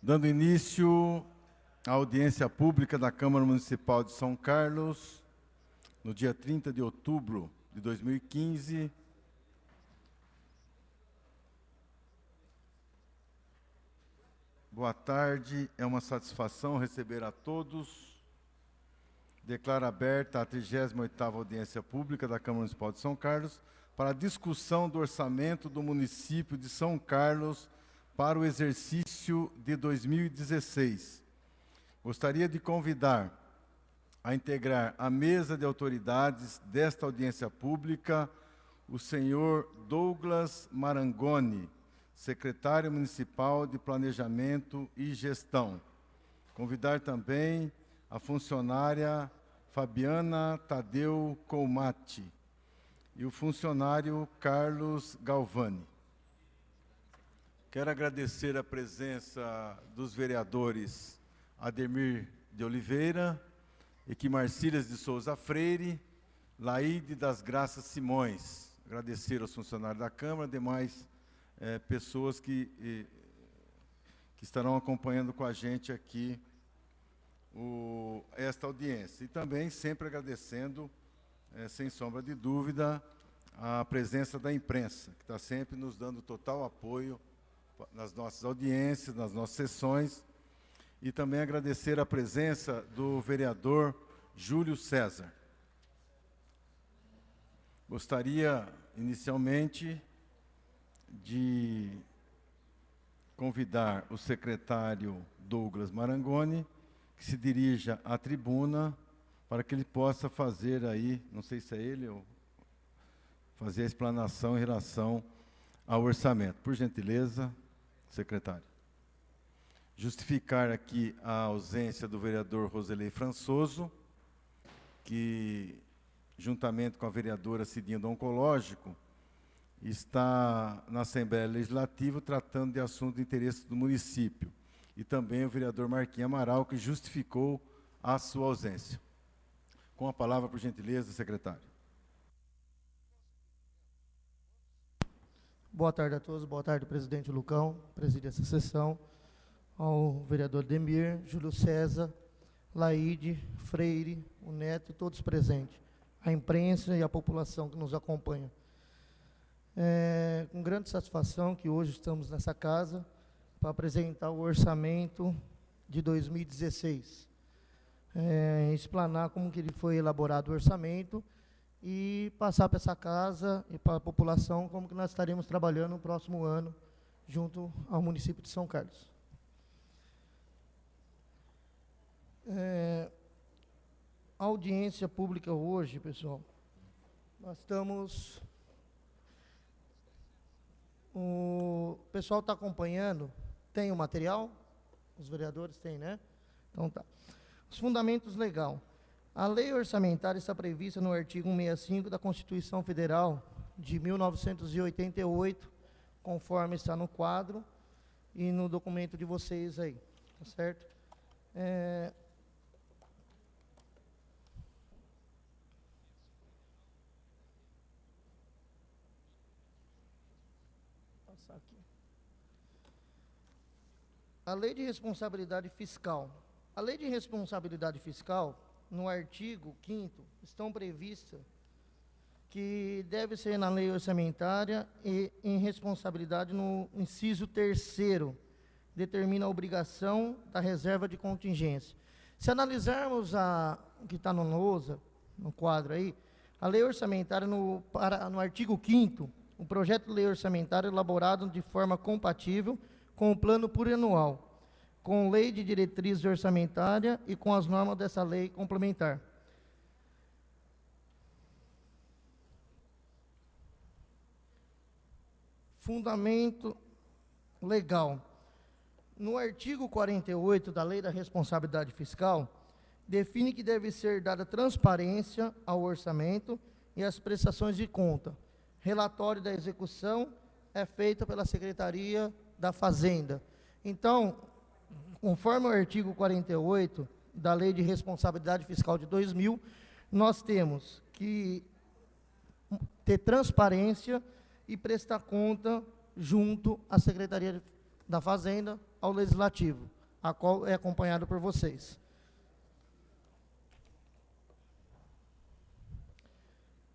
Dando início à audiência pública da Câmara Municipal de São Carlos, no dia 30 de outubro de 2015, boa tarde, é uma satisfação receber a todos. Declaro aberta a 38ª audiência pública da Câmara Municipal de São Carlos para a discussão do orçamento do município de São Carlos para o exercício de 2016. Gostaria de convidar a integrar a mesa de autoridades desta audiência pública o senhor Douglas Marangoni, secretário municipal de Planejamento e Gestão. Convidar também a funcionária Fabiana Tadeu Colmati e o funcionário Carlos Galvani. Quero agradecer a presença dos vereadores Ademir de Oliveira, Equimarcílias de Souza Freire, Laíde das Graças Simões. Agradecer aos funcionários da Câmara, demais pessoas que estarão acompanhando com a gente aqui esta audiência. E também sempre agradecendo, sem sombra de dúvida, a presença da imprensa, que está sempre nos dando total apoio nas nossas audiências, nas nossas sessões, e também agradecer a presença do vereador Júlio César. Gostaria, inicialmente, de convidar o secretário Douglas Marangoni, que se dirija à tribuna, para que ele possa fazer aí, não sei se é ele, ou fazer a explanação em relação ao orçamento. Por gentileza, secretário. Justificar aqui a ausência do vereador Roselei Françoso, que, juntamente com a vereadora Cidinha do Oncológico, está na Assembleia Legislativa tratando de assuntos de interesse do município. E também o vereador Marquinhos Amaral, que justificou a sua ausência. Com a palavra, por gentileza, secretário. Boa tarde a todos, boa tarde, presidente Lucão, preside essa sessão, ao vereador Demir, Júlio César, Laíde, Freire, o Neto, todos presentes, a imprensa e a população que nos acompanha. Com grande satisfação que hoje estamos nessa casa para apresentar o orçamento de 2016, explanar como que ele foi elaborado o orçamento e passar para essa casa e para a população como que nós estaremos trabalhando no próximo ano junto ao município de São Carlos. A audiência pública hoje, pessoal, nós estamos... O pessoal está acompanhando, tem o material? Os vereadores têm, né? Então tá. Os fundamentos legais. A lei orçamentária está prevista no artigo 165 da Constituição Federal de 1988, conforme está no quadro e no documento de vocês aí, tá certo? Passar aqui. A lei de responsabilidade fiscal. A lei de responsabilidade fiscal, no artigo 5º, estão previstas que deve ser na lei orçamentária e em responsabilidade no inciso 3º, determina a obrigação da reserva de contingência. Se analisarmos o que está no lousa, no quadro aí, a lei orçamentária no artigo 5º, o projeto de lei orçamentária elaborado de forma compatível com o plano plurianual, com lei de diretriz orçamentária e com as normas dessa lei complementar. Fundamento legal. No artigo 48 da Lei da Responsabilidade Fiscal, define que deve ser dada transparência ao orçamento e às prestações de conta. Relatório da execução é feito pela Secretaria da Fazenda. Então, conforme o artigo 48 da Lei de Responsabilidade Fiscal de 2000, nós temos que ter transparência e prestar conta junto à Secretaria da Fazenda, ao Legislativo, a qual é acompanhado por vocês.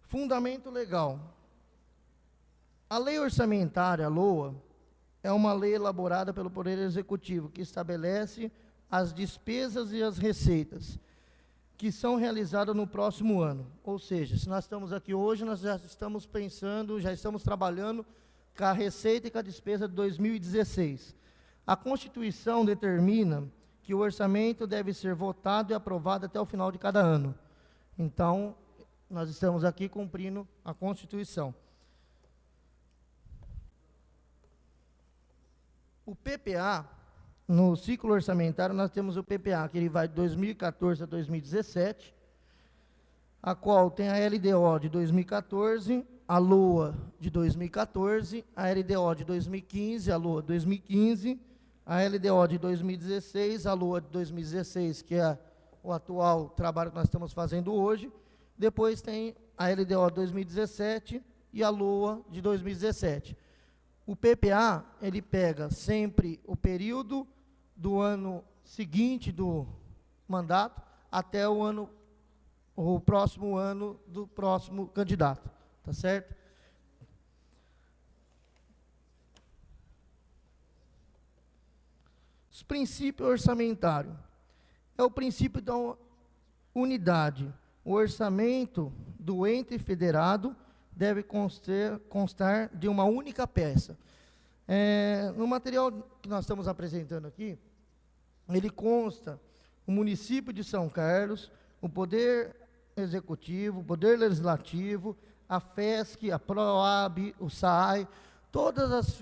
Fundamento legal. A Lei Orçamentária, a LOA, é uma lei elaborada pelo Poder Executivo, que estabelece as despesas e as receitas que são realizadas no próximo ano. Ou seja, se nós estamos aqui hoje, nós já estamos pensando, já estamos trabalhando com a receita e com a despesa de 2016. A Constituição determina que o orçamento deve ser votado e aprovado até o final de cada ano. Então, nós estamos aqui cumprindo a Constituição. O PPA, no ciclo orçamentário, nós temos o PPA, que ele vai de 2014 a 2017, a qual tem a LDO de 2014, a LOA de 2014, a LDO de 2015, a LOA de 2015, a LDO de 2016, a LOA de 2016, que é o atual trabalho que nós estamos fazendo hoje. Depois tem a LDO de 2017 e a LOA de 2017. O PPA, ele pega sempre o período do ano seguinte do mandato até o próximo ano do próximo candidato, tá certo? Os princípios orçamentários. É o princípio da unidade. O orçamento do ente federado deve constar de uma única peça. No material que nós estamos apresentando aqui, ele consta o município de São Carlos, o Poder Executivo, o Poder Legislativo, a FESC, a PROAB, o SAI, todas as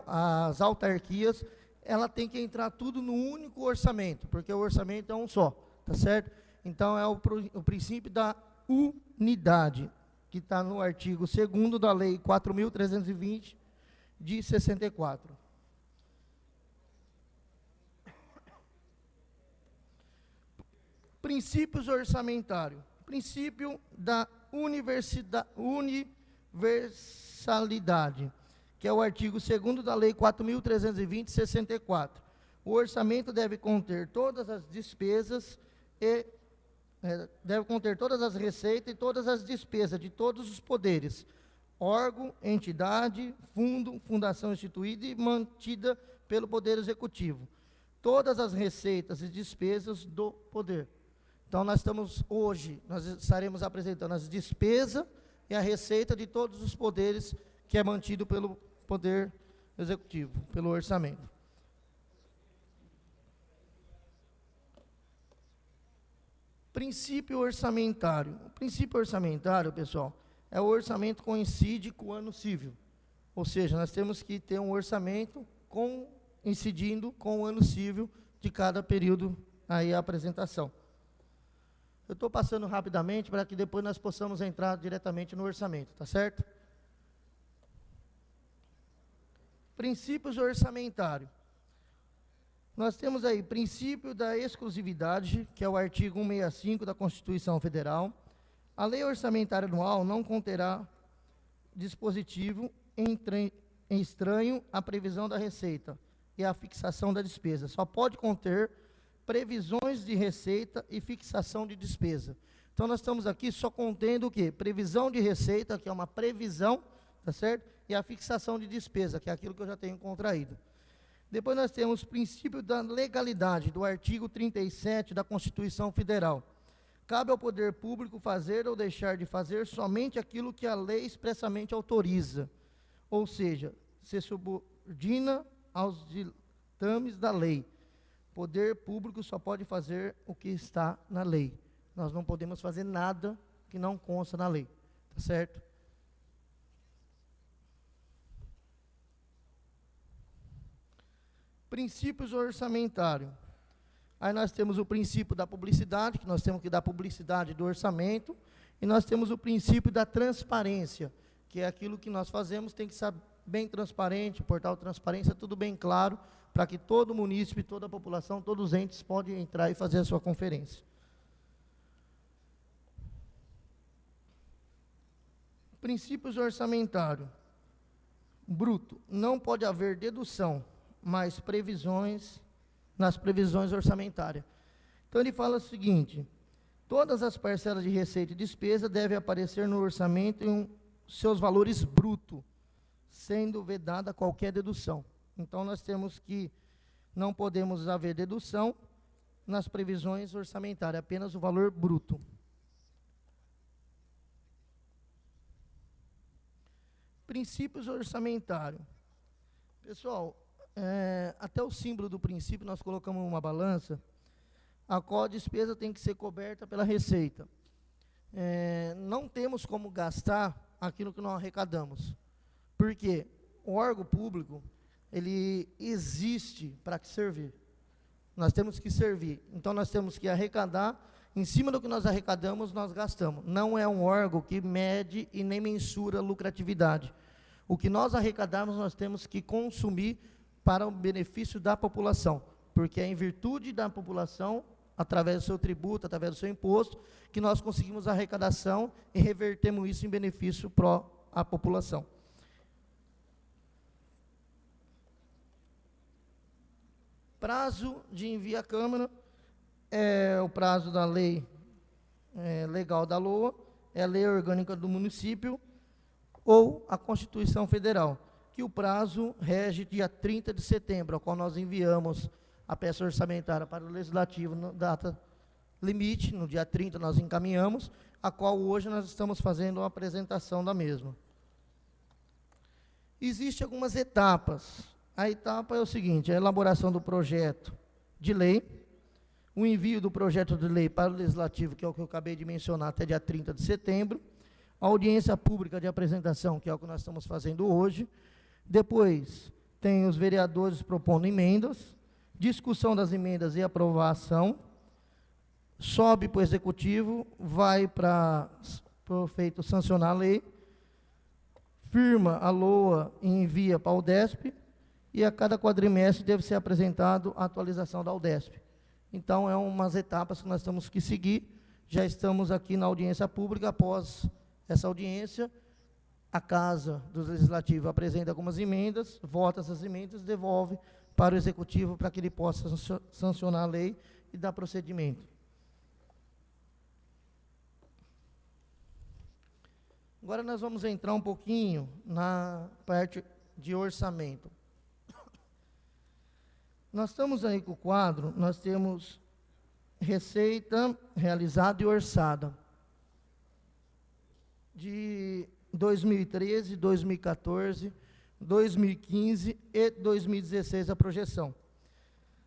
as autarquias, ela tem que entrar tudo no único orçamento, porque o orçamento é um só, tá certo? Então, é o princípio da unidade, que está no artigo 2º da Lei 4.320, de 64. Princípios orçamentários. Princípio da universalidade, que é o artigo 2º da Lei 4.320, 64. O orçamento deve conter todas as despesas e deve conter todas as receitas e todas as despesas de todos os poderes, órgão, entidade, fundo, fundação instituída e mantida pelo Poder Executivo. Todas as receitas e despesas do poder. Então, nós estaremos apresentando as despesas e a receita de todos os poderes que é mantido pelo Poder Executivo, pelo orçamento. Princípio orçamentário. O princípio orçamentário, pessoal, é o orçamento que coincide com o ano civil. Ou seja, nós temos que ter um orçamento incidindo com o ano civil de cada período aí a apresentação. Eu estou passando rapidamente para que depois nós possamos entrar diretamente no orçamento, tá certo? Princípios orçamentários. Nós temos aí princípio da exclusividade, que é o artigo 165 da Constituição Federal. A lei orçamentária anual não conterá dispositivo estranho à previsão da receita e à fixação da despesa. Só pode conter previsões de receita e fixação de despesa. Então, nós estamos aqui só contendo o quê? Previsão de receita, que é uma previsão, tá certo? E a fixação de despesa, que é aquilo que eu já tenho contraído. Depois nós temos o princípio da legalidade, do artigo 37 da Constituição Federal. Cabe ao poder público fazer ou deixar de fazer somente aquilo que a lei expressamente autoriza. Ou seja, se subordina aos ditames da lei. Poder público só pode fazer o que está na lei. Nós não podemos fazer nada que não consta na lei. Tá certo? Princípios orçamentários. Aí nós temos o princípio da publicidade, que nós temos que dar publicidade do orçamento, e nós temos o princípio da transparência, que é aquilo que nós fazemos, tem que ser bem transparente, portal transparência, tudo bem claro, para que todo munícipe, toda a população, todos os entes podem entrar e fazer a sua conferência. Princípios orçamentários. Bruto. Não pode haver dedução mais previsões, nas previsões orçamentárias. Então, ele fala o seguinte: todas as parcelas de receita e despesa devem aparecer no orçamento em seus valores brutos, sendo vedada qualquer dedução. Então, nós temos que, não podemos haver dedução nas previsões orçamentárias, apenas o valor bruto. Princípios orçamentários. Pessoal, até o símbolo do princípio nós colocamos uma balança, a qual a despesa tem que ser coberta pela receita. Não temos como gastar aquilo que nós arrecadamos. Por quê? O órgão público, ele existe para que servir. Nós temos que servir. Então, nós temos que arrecadar. Em cima do que nós arrecadamos, nós gastamos. Não é um órgão que mede e nem mensura lucratividade. O que nós arrecadarmos, nós temos que consumir para o benefício da população. Porque é em virtude da população, através do seu tributo, através do seu imposto, que nós conseguimos a arrecadação e revertemos isso em benefício para a população. Prazo de envio à Câmara é o prazo da lei legal da LOA, é a lei orgânica do município ou a Constituição Federal, que o prazo rege dia 30 de setembro, ao qual nós enviamos a peça orçamentária para o Legislativo na data limite, no dia 30 nós encaminhamos, a qual hoje nós estamos fazendo a apresentação da mesma. Existem algumas etapas. A etapa é o seguinte: a elaboração do projeto de lei, o envio do projeto de lei para o Legislativo, que é o que eu acabei de mencionar, até dia 30 de setembro, a audiência pública de apresentação, que é o que nós estamos fazendo hoje, depois tem os vereadores propondo emendas, discussão das emendas e aprovação, sobe para o Executivo, vai para o feito sancionar a lei, firma a LOA e envia para a UDESP, e a cada quadrimestre deve ser apresentado a atualização da UDESP. Então, é umas etapas que nós temos que seguir. Já estamos aqui na audiência pública. Após essa audiência, a Casa do Legislativo apresenta algumas emendas, vota essas emendas, devolve para o Executivo para que ele possa sancionar a lei e dar procedimento. Agora nós vamos entrar um pouquinho na parte de orçamento. Nós estamos aí com o quadro, nós temos receita realizada e orçada de 2013, 2014, 2015 e 2016 a projeção.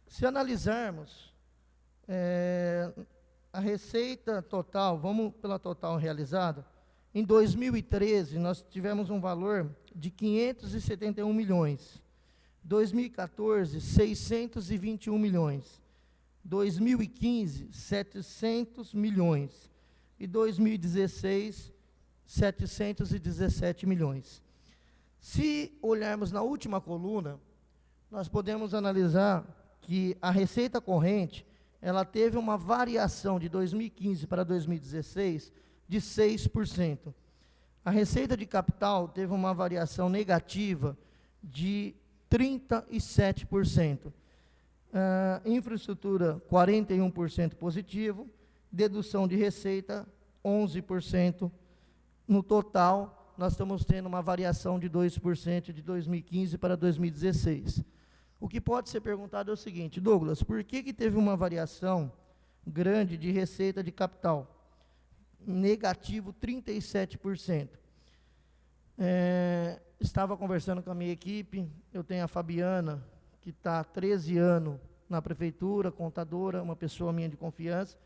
Se analisarmos a receita total, vamos pela total realizada, em 2013 nós tivemos um valor de 571 milhões. 2014, 621 milhões. 2015, 700 milhões. E 2016, 717 milhões. Se olharmos na última coluna, nós podemos analisar que a receita corrente, ela teve uma variação de 2015 para 2016 de 6%. A receita de capital teve uma variação negativa de 37%. Infraestrutura, 41% positivo, dedução de receita, 11%. No total, nós estamos tendo uma variação de 2% de 2015 para 2016. O que pode ser perguntado é o seguinte: Douglas, por que teve uma variação grande de receita de capital? Negativo 37%. Estava conversando com a minha equipe, eu tenho a Fabiana, que está há 13 anos na prefeitura, contadora, uma pessoa minha de confiança,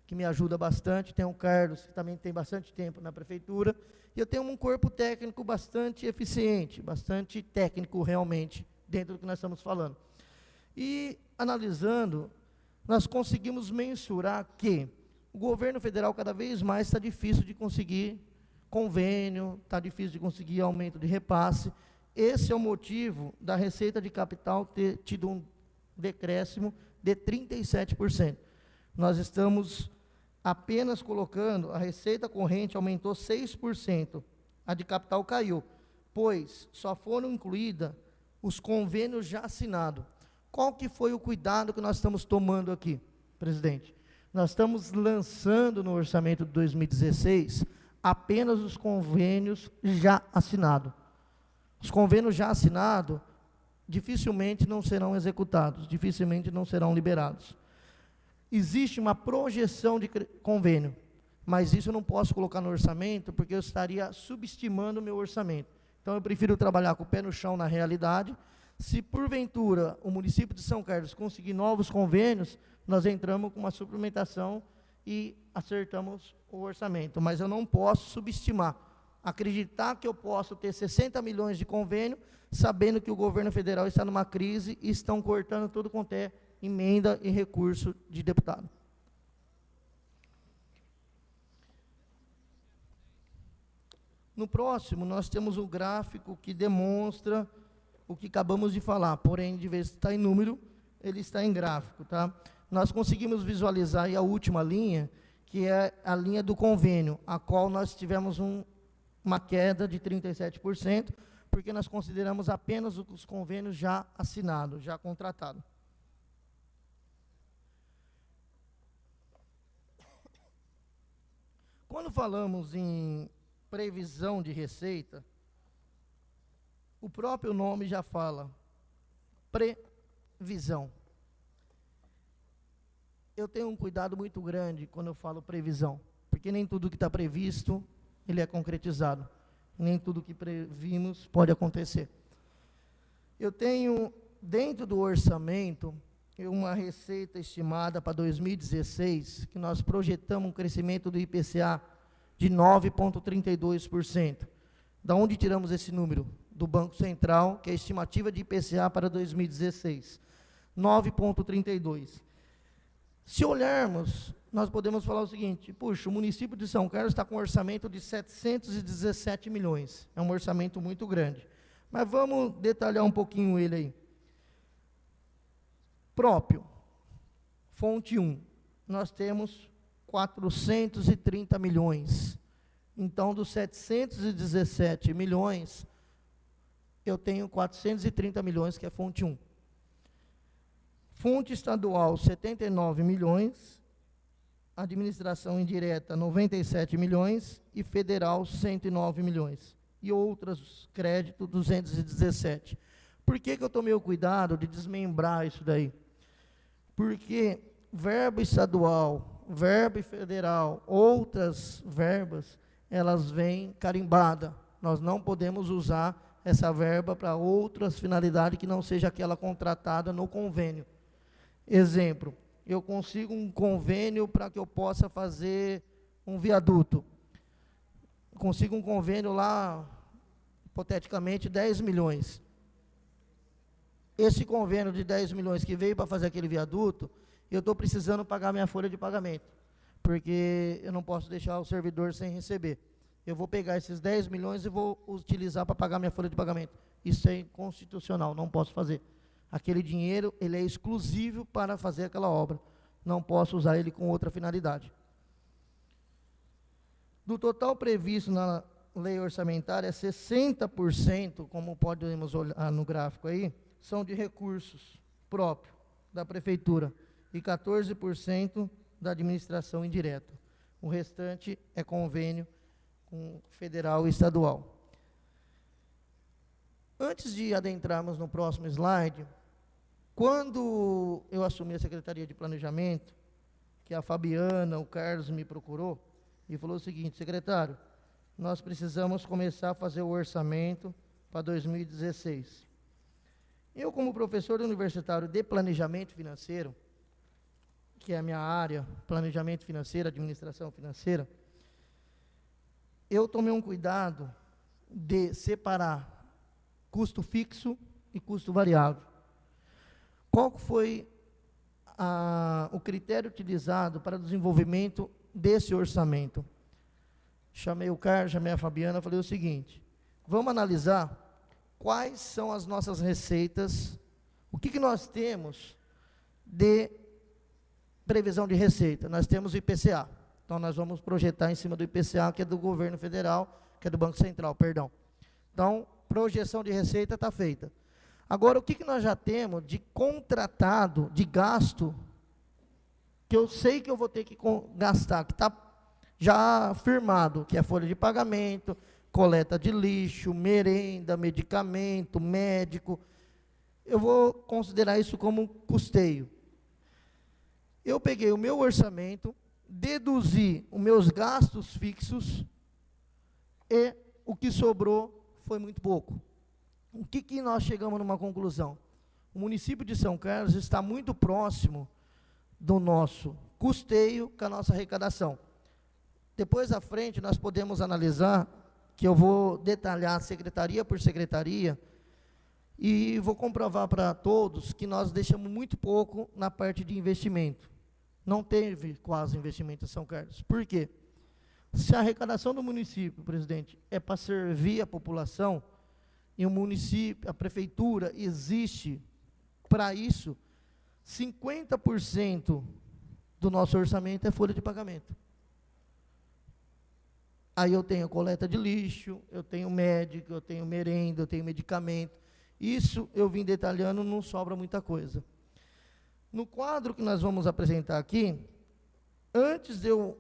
que me ajuda bastante, tem o Carlos, que também tem bastante tempo na prefeitura, e eu tenho um corpo técnico bastante eficiente, bastante técnico realmente, dentro do que nós estamos falando. E, analisando, nós conseguimos mensurar que o governo federal cada vez mais está difícil de conseguir convênio, está difícil de conseguir aumento de repasse. Esse é o motivo da receita de capital ter tido um decréscimo de 37%. Nós estamos apenas colocando, a receita corrente aumentou 6%, a de capital caiu, pois só foram incluídas os convênios já assinados. Qual que foi o cuidado que nós estamos tomando aqui, presidente? Nós estamos lançando no orçamento de 2016 apenas os convênios já assinados. Os convênios já assinados dificilmente não serão executados, dificilmente não serão liberados. Existe uma projeção de convênio, mas isso eu não posso colocar no orçamento, porque eu estaria subestimando o meu orçamento. Então, eu prefiro trabalhar com o pé no chão na realidade. Se, porventura, o município de São Carlos conseguir novos convênios, nós entramos com uma suplementação e acertamos o orçamento. Mas eu não posso subestimar, acreditar que eu posso ter 60 milhões de convênio, sabendo que o governo federal está numa crise e estão cortando tudo quanto é emenda e recurso de deputado. No próximo, nós temos um gráfico que demonstra o que acabamos de falar, porém, de vez que está em número, ele está em gráfico, tá? Nós conseguimos visualizar aí a última linha, que é a linha do convênio, a qual nós tivemos uma queda de 37%, porque nós consideramos apenas os convênios já assinados, já contratados. Quando falamos em previsão de receita, o próprio nome já fala, previsão. Eu tenho um cuidado muito grande quando eu falo previsão, porque nem tudo que está previsto, ele é concretizado. Nem tudo que previmos pode acontecer. Eu tenho, dentro do orçamento, uma receita estimada para 2016, que nós projetamos um crescimento do IPCA de 9,32%. Da onde tiramos esse número? Do Banco Central, que é a estimativa de IPCA para 2016. 9,32%. Se olharmos, nós podemos falar o seguinte: puxa, o município de São Carlos está com um orçamento de 717 milhões. É um orçamento muito grande. Mas vamos detalhar um pouquinho ele aí. Próprio, fonte 1, nós temos 430 milhões. Então, dos 717 milhões, eu tenho 430 milhões, que é fonte 1. Fonte estadual, 79 milhões. Administração indireta, 97 milhões. E federal, 109 milhões. E outros créditos, 217. Por que eu tomei o cuidado de desmembrar isso daí? Porque verba estadual, verba federal, outras verbas, elas vêm carimbadas. Nós não podemos usar essa verba para outras finalidades que não seja aquela contratada no convênio. Exemplo, eu consigo um convênio para que eu possa fazer um viaduto. Consigo um convênio lá, hipoteticamente, 10 milhões. Esse convênio de 10 milhões que veio para fazer aquele viaduto, eu estou precisando pagar minha folha de pagamento, porque eu não posso deixar o servidor sem receber. Eu vou pegar esses 10 milhões e vou utilizar para pagar minha folha de pagamento. Isso é inconstitucional, não posso fazer. Aquele dinheiro, ele é exclusivo para fazer aquela obra. Não posso usar ele com outra finalidade. Do total previsto na lei orçamentária, 60%, como podemos olhar no gráfico aí, são de recursos próprios da prefeitura e 14% da administração indireta. O restante é convênio com federal e estadual. Antes de adentrarmos no próximo slide, quando eu assumi a Secretaria de Planejamento, que a Fabiana, o Carlos me procurou e falou o seguinte: secretário, nós precisamos começar a fazer o orçamento para 2016. Eu, como professor universitário de planejamento financeiro, que é a minha área, planejamento financeiro, administração financeira, eu tomei um cuidado de separar custo fixo e custo variável. Qual foi o critério utilizado para o desenvolvimento desse orçamento? Chamei o Carlos, chamei a Fabiana, falei o seguinte: vamos analisar quais são as nossas receitas, o que nós temos de previsão de receita. Nós temos o IPCA, então nós vamos projetar em cima do IPCA, que é do governo federal, que é do Banco Central, perdão. Então, projeção de receita está feita. Agora, o que nós já temos de contratado, de gasto, que eu sei que eu vou ter que gastar, que está já firmado, que é folha de pagamento, coleta de lixo, merenda, medicamento, médico, eu vou considerar isso como custeio. Eu peguei o meu orçamento, deduzi os meus gastos fixos, e o que sobrou foi muito pouco. O que nós chegamos numa conclusão? O município de São Carlos está muito próximo do nosso custeio com a nossa arrecadação. Depois à frente nós podemos analisar, que eu vou detalhar secretaria por secretaria, e vou comprovar para todos que nós deixamos muito pouco na parte de investimento. Não teve quase investimento em São Carlos. Por quê? Se a arrecadação do município, presidente, é para servir a população, e o município, a prefeitura existe para isso, 50% do nosso orçamento é folha de pagamento. Aí eu tenho coleta de lixo, eu tenho médico, eu tenho merenda, eu tenho medicamento. Isso eu vim detalhando, não sobra muita coisa. No quadro que nós vamos apresentar aqui, antes de eu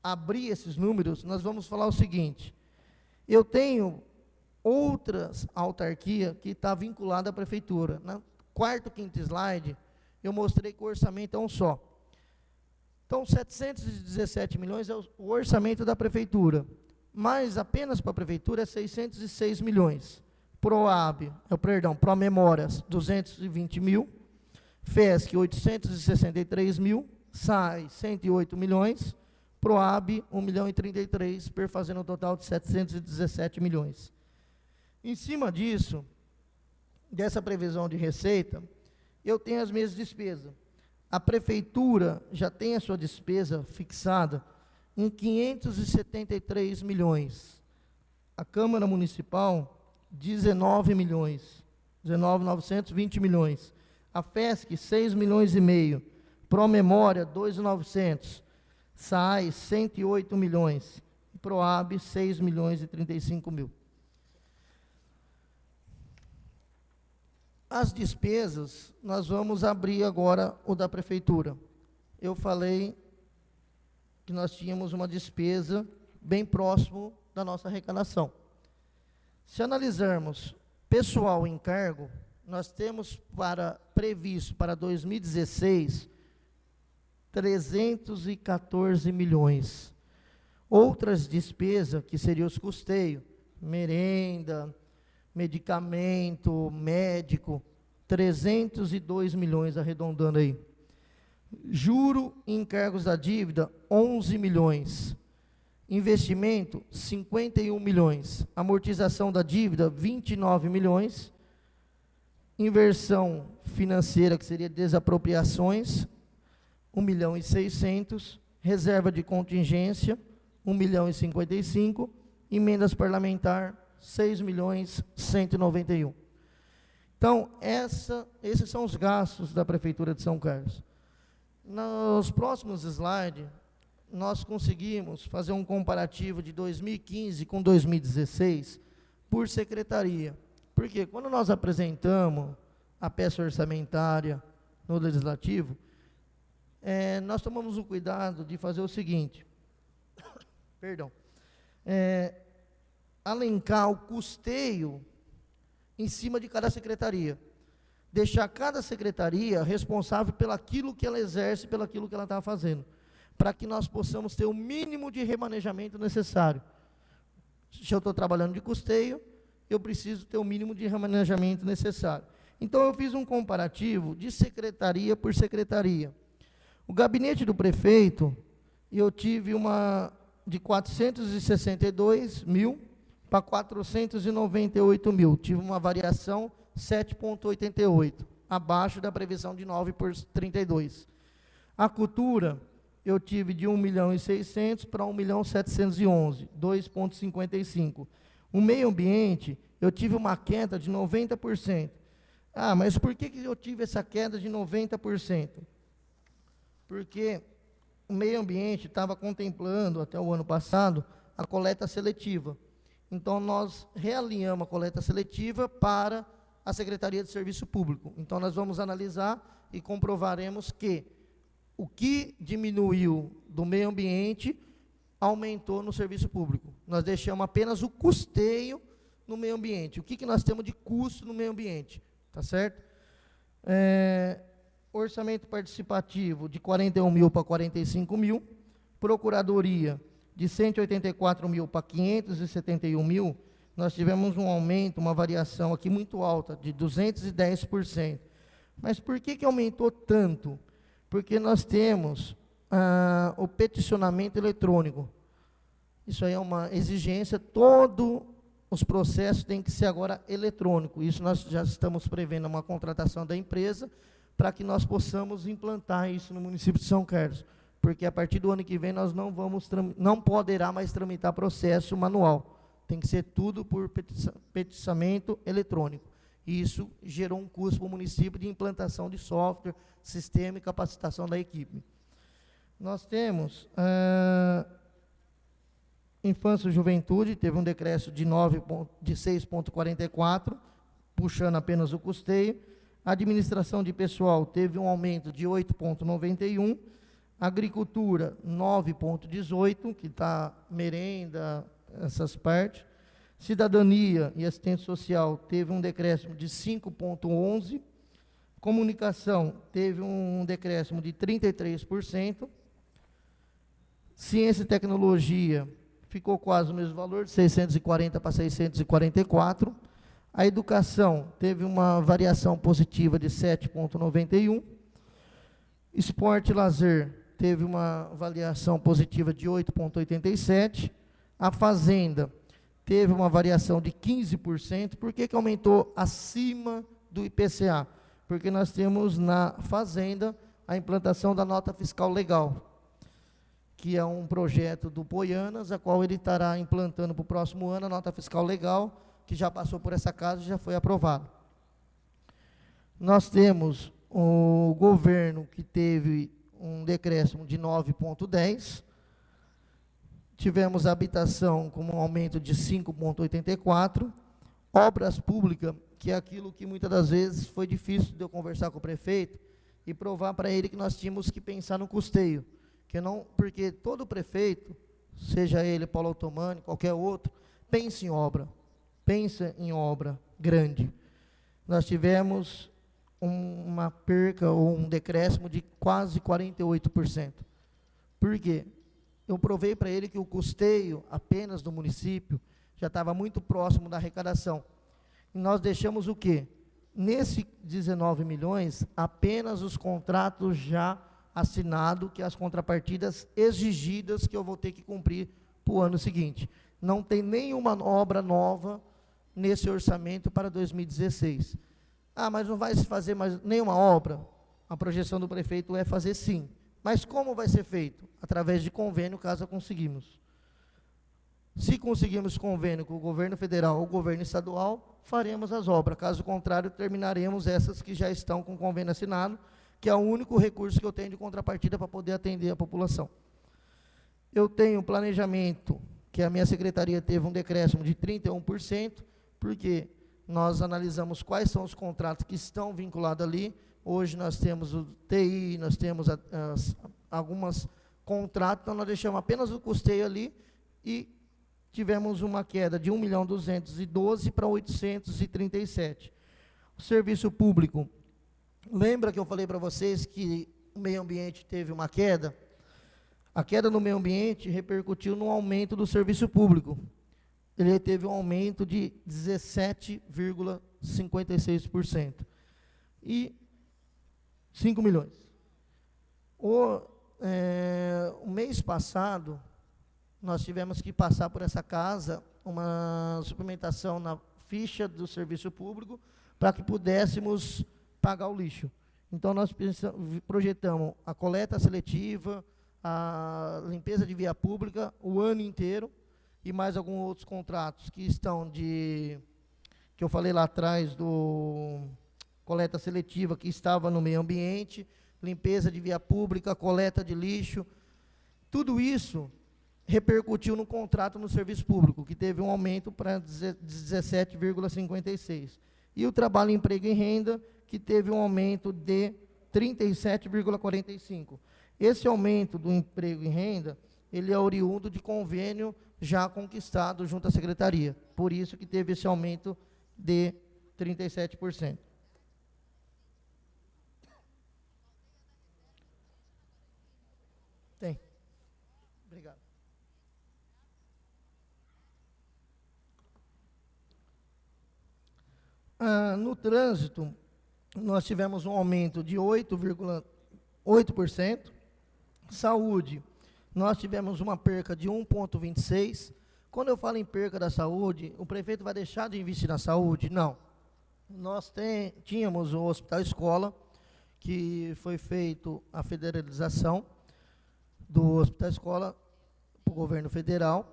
abrir esses números, nós vamos falar o seguinte: eu tenho outras autarquias que está vinculada à prefeitura. No quarto, quinto slide, eu mostrei que o orçamento é um só. Então, 717 milhões é o orçamento da prefeitura, mas apenas para a prefeitura é 606 milhões. Promemórias, 220 mil, FESC, 863 mil, SAI, 108 milhões, PROAB, 1 milhão e 33, perfazendo um total de 717 milhões. Em cima disso, dessa previsão de receita, eu tenho as minhas despesas. A prefeitura já tem a sua despesa fixada em 573 milhões. A Câmara Municipal, 19 milhões. 19.920 milhões. A FESC, 6 milhões e meio. Promemória, 2.900. SAI, 108 milhões. PROAB, 6 milhões e 35 mil. As despesas, nós vamos abrir agora o da prefeitura. Eu falei que nós tínhamos uma despesa bem próximo da nossa arrecadação. Se analisarmos pessoal em cargo, nós temos previsto para 2016, 314 milhões. Outras despesas, que seriam os custeios, merenda, medicamento, médico, 302 milhões, arredondando aí. Juro e encargos da dívida, 11 milhões. Investimento, 51 milhões. Amortização da dívida, 29 milhões. Inversão financeira, que seria desapropriações, 1 milhão e 600. Reserva de contingência, 1 milhão e 55. Emendas parlamentar, 6 milhões 191. Então, esses são os gastos da Prefeitura de São Carlos. Nos próximos slides, nós conseguimos fazer um comparativo de 2015 com 2016 por secretaria. Porque quando nós apresentamos a peça orçamentária no Legislativo, nós tomamos o cuidado de fazer o seguinte, alencar o custeio em cima de cada secretaria. Deixar cada secretaria responsável pelaquilo que ela exerce, pelaquilo que ela está fazendo, para que nós possamos ter o mínimo de remanejamento necessário. Se eu estou trabalhando de custeio, eu preciso ter o mínimo de remanejamento necessário. Então, eu fiz um comparativo de secretaria por secretaria. O gabinete do prefeito, eu tive uma de 462 mil para 498 mil. Tive uma variação 7,88, abaixo da previsão de 9 por 32. A cultura, eu tive de 1 milhão e 600 para 1 milhão 711, 2,55. O meio ambiente, eu tive uma queda de 90%. Ah, mas por que eu tive essa queda de 90%? Porque o meio ambiente estava contemplando, até o ano passado, a coleta seletiva. Então, nós realinhamos a coleta seletiva para a Secretaria de Serviço Público. Então, nós vamos analisar e comprovaremos que o que diminuiu do meio ambiente aumentou no serviço público. Nós deixamos apenas o custeio no meio ambiente. O que nós temos de custo no meio ambiente? Tá certo? Orçamento participativo de 41 mil para 45 mil. Procuradoria de 184 mil para 571 mil. Nós tivemos um aumento, uma variação aqui muito alta, de 210%. Mas por que aumentou tanto? Porque nós temos o peticionamento eletrônico. Isso aí é uma exigência, todos os processos têm que ser agora eletrônico. Isso nós já estamos prevendo uma contratação da empresa para que nós possamos implantar isso no município de São Carlos. Porque a partir do ano que vem nós não poderá mais tramitar processo manual. Tem que ser tudo por peticionamento eletrônico. E isso gerou um custo para o município de implantação de software, sistema e capacitação da equipe. Nós temos infância e juventude, teve um decréscimo de 6,44, puxando apenas o custeio. Administração de pessoal teve um aumento de 8,91. Agricultura, 9,18, que está merenda, essas partes. Cidadania e assistência social teve um decréscimo de 5,11. Comunicação teve um decréscimo de 33%. Ciência e tecnologia ficou quase o mesmo valor, de 640 para 644. A educação teve uma variação positiva de 7,91. Esporte e lazer teve uma variação positiva de 8,87. A fazenda teve uma variação de 15%. Por que aumentou acima do IPCA? Porque nós temos na fazenda a implantação da nota fiscal legal, que é um projeto do Poianas, a qual ele estará implantando para o próximo ano a nota fiscal legal, que já passou por essa casa e já foi aprovado. Nós temos o governo que teve um decréscimo de 9,10, tivemos a habitação com um aumento de 5,84, obras públicas, que é aquilo que muitas das vezes foi difícil de eu conversar com o prefeito e provar para ele que nós tínhamos que pensar no custeio, porque todo prefeito, seja ele Paulo Otomani, qualquer outro, pensa em obra grande. Nós tivemos uma perca ou um decréscimo de quase 48%. Por quê? Eu provei para ele que o custeio apenas do município já estava muito próximo da arrecadação. E nós deixamos o quê? Nesse 19 milhões, apenas os contratos já assinados, que as contrapartidas exigidas que eu vou ter que cumprir para o ano seguinte. Não tem nenhuma obra nova nesse orçamento para 2016. Mas não vai se fazer mais nenhuma obra? A projeção do prefeito é fazer sim. Mas como vai ser feito? Através de convênio, caso conseguimos. Se conseguirmos convênio com o governo federal ou o governo estadual, faremos as obras. Caso contrário, terminaremos essas que já estão com convênio assinado, que é o único recurso que eu tenho de contrapartida para poder atender a população. Eu tenho planejamento, que a minha secretaria teve um decréscimo de 31%, porque nós analisamos quais são os contratos que estão vinculados ali. Hoje nós temos o TI, nós temos algumas contratos, então nós deixamos apenas o custeio ali e tivemos uma queda de 1.212 para 837. O serviço público, lembra que eu falei para vocês que o meio ambiente teve uma queda? A queda no meio ambiente repercutiu no aumento do serviço público. Ele teve um aumento de 17,56%. E 5 milhões. O mês passado, nós tivemos que passar por essa casa uma suplementação na ficha do serviço público para que pudéssemos pagar o lixo. Então, nós projetamos a coleta seletiva, a limpeza de via pública o ano inteiro e mais alguns outros contratos que estão que eu falei lá atrás do coleta seletiva, que estava no meio ambiente, limpeza de via pública, coleta de lixo. Tudo isso repercutiu no contrato no serviço público, que teve um aumento para 17,56. E o trabalho, emprego e renda, que teve um aumento de 37,45%. Esse aumento do emprego e renda, ele é oriundo de convênio já conquistado junto à secretaria. Por isso que teve esse aumento de 37%. Tem. Obrigado. No trânsito, nós tivemos um aumento de 8,8%. Saúde, nós tivemos uma perca de 1,26%. Quando eu falo em perca da saúde, o prefeito vai deixar de investir na saúde? Não. Nós tínhamos o Hospital Escola, que foi feito a federalização do Hospital Escola para o governo federal,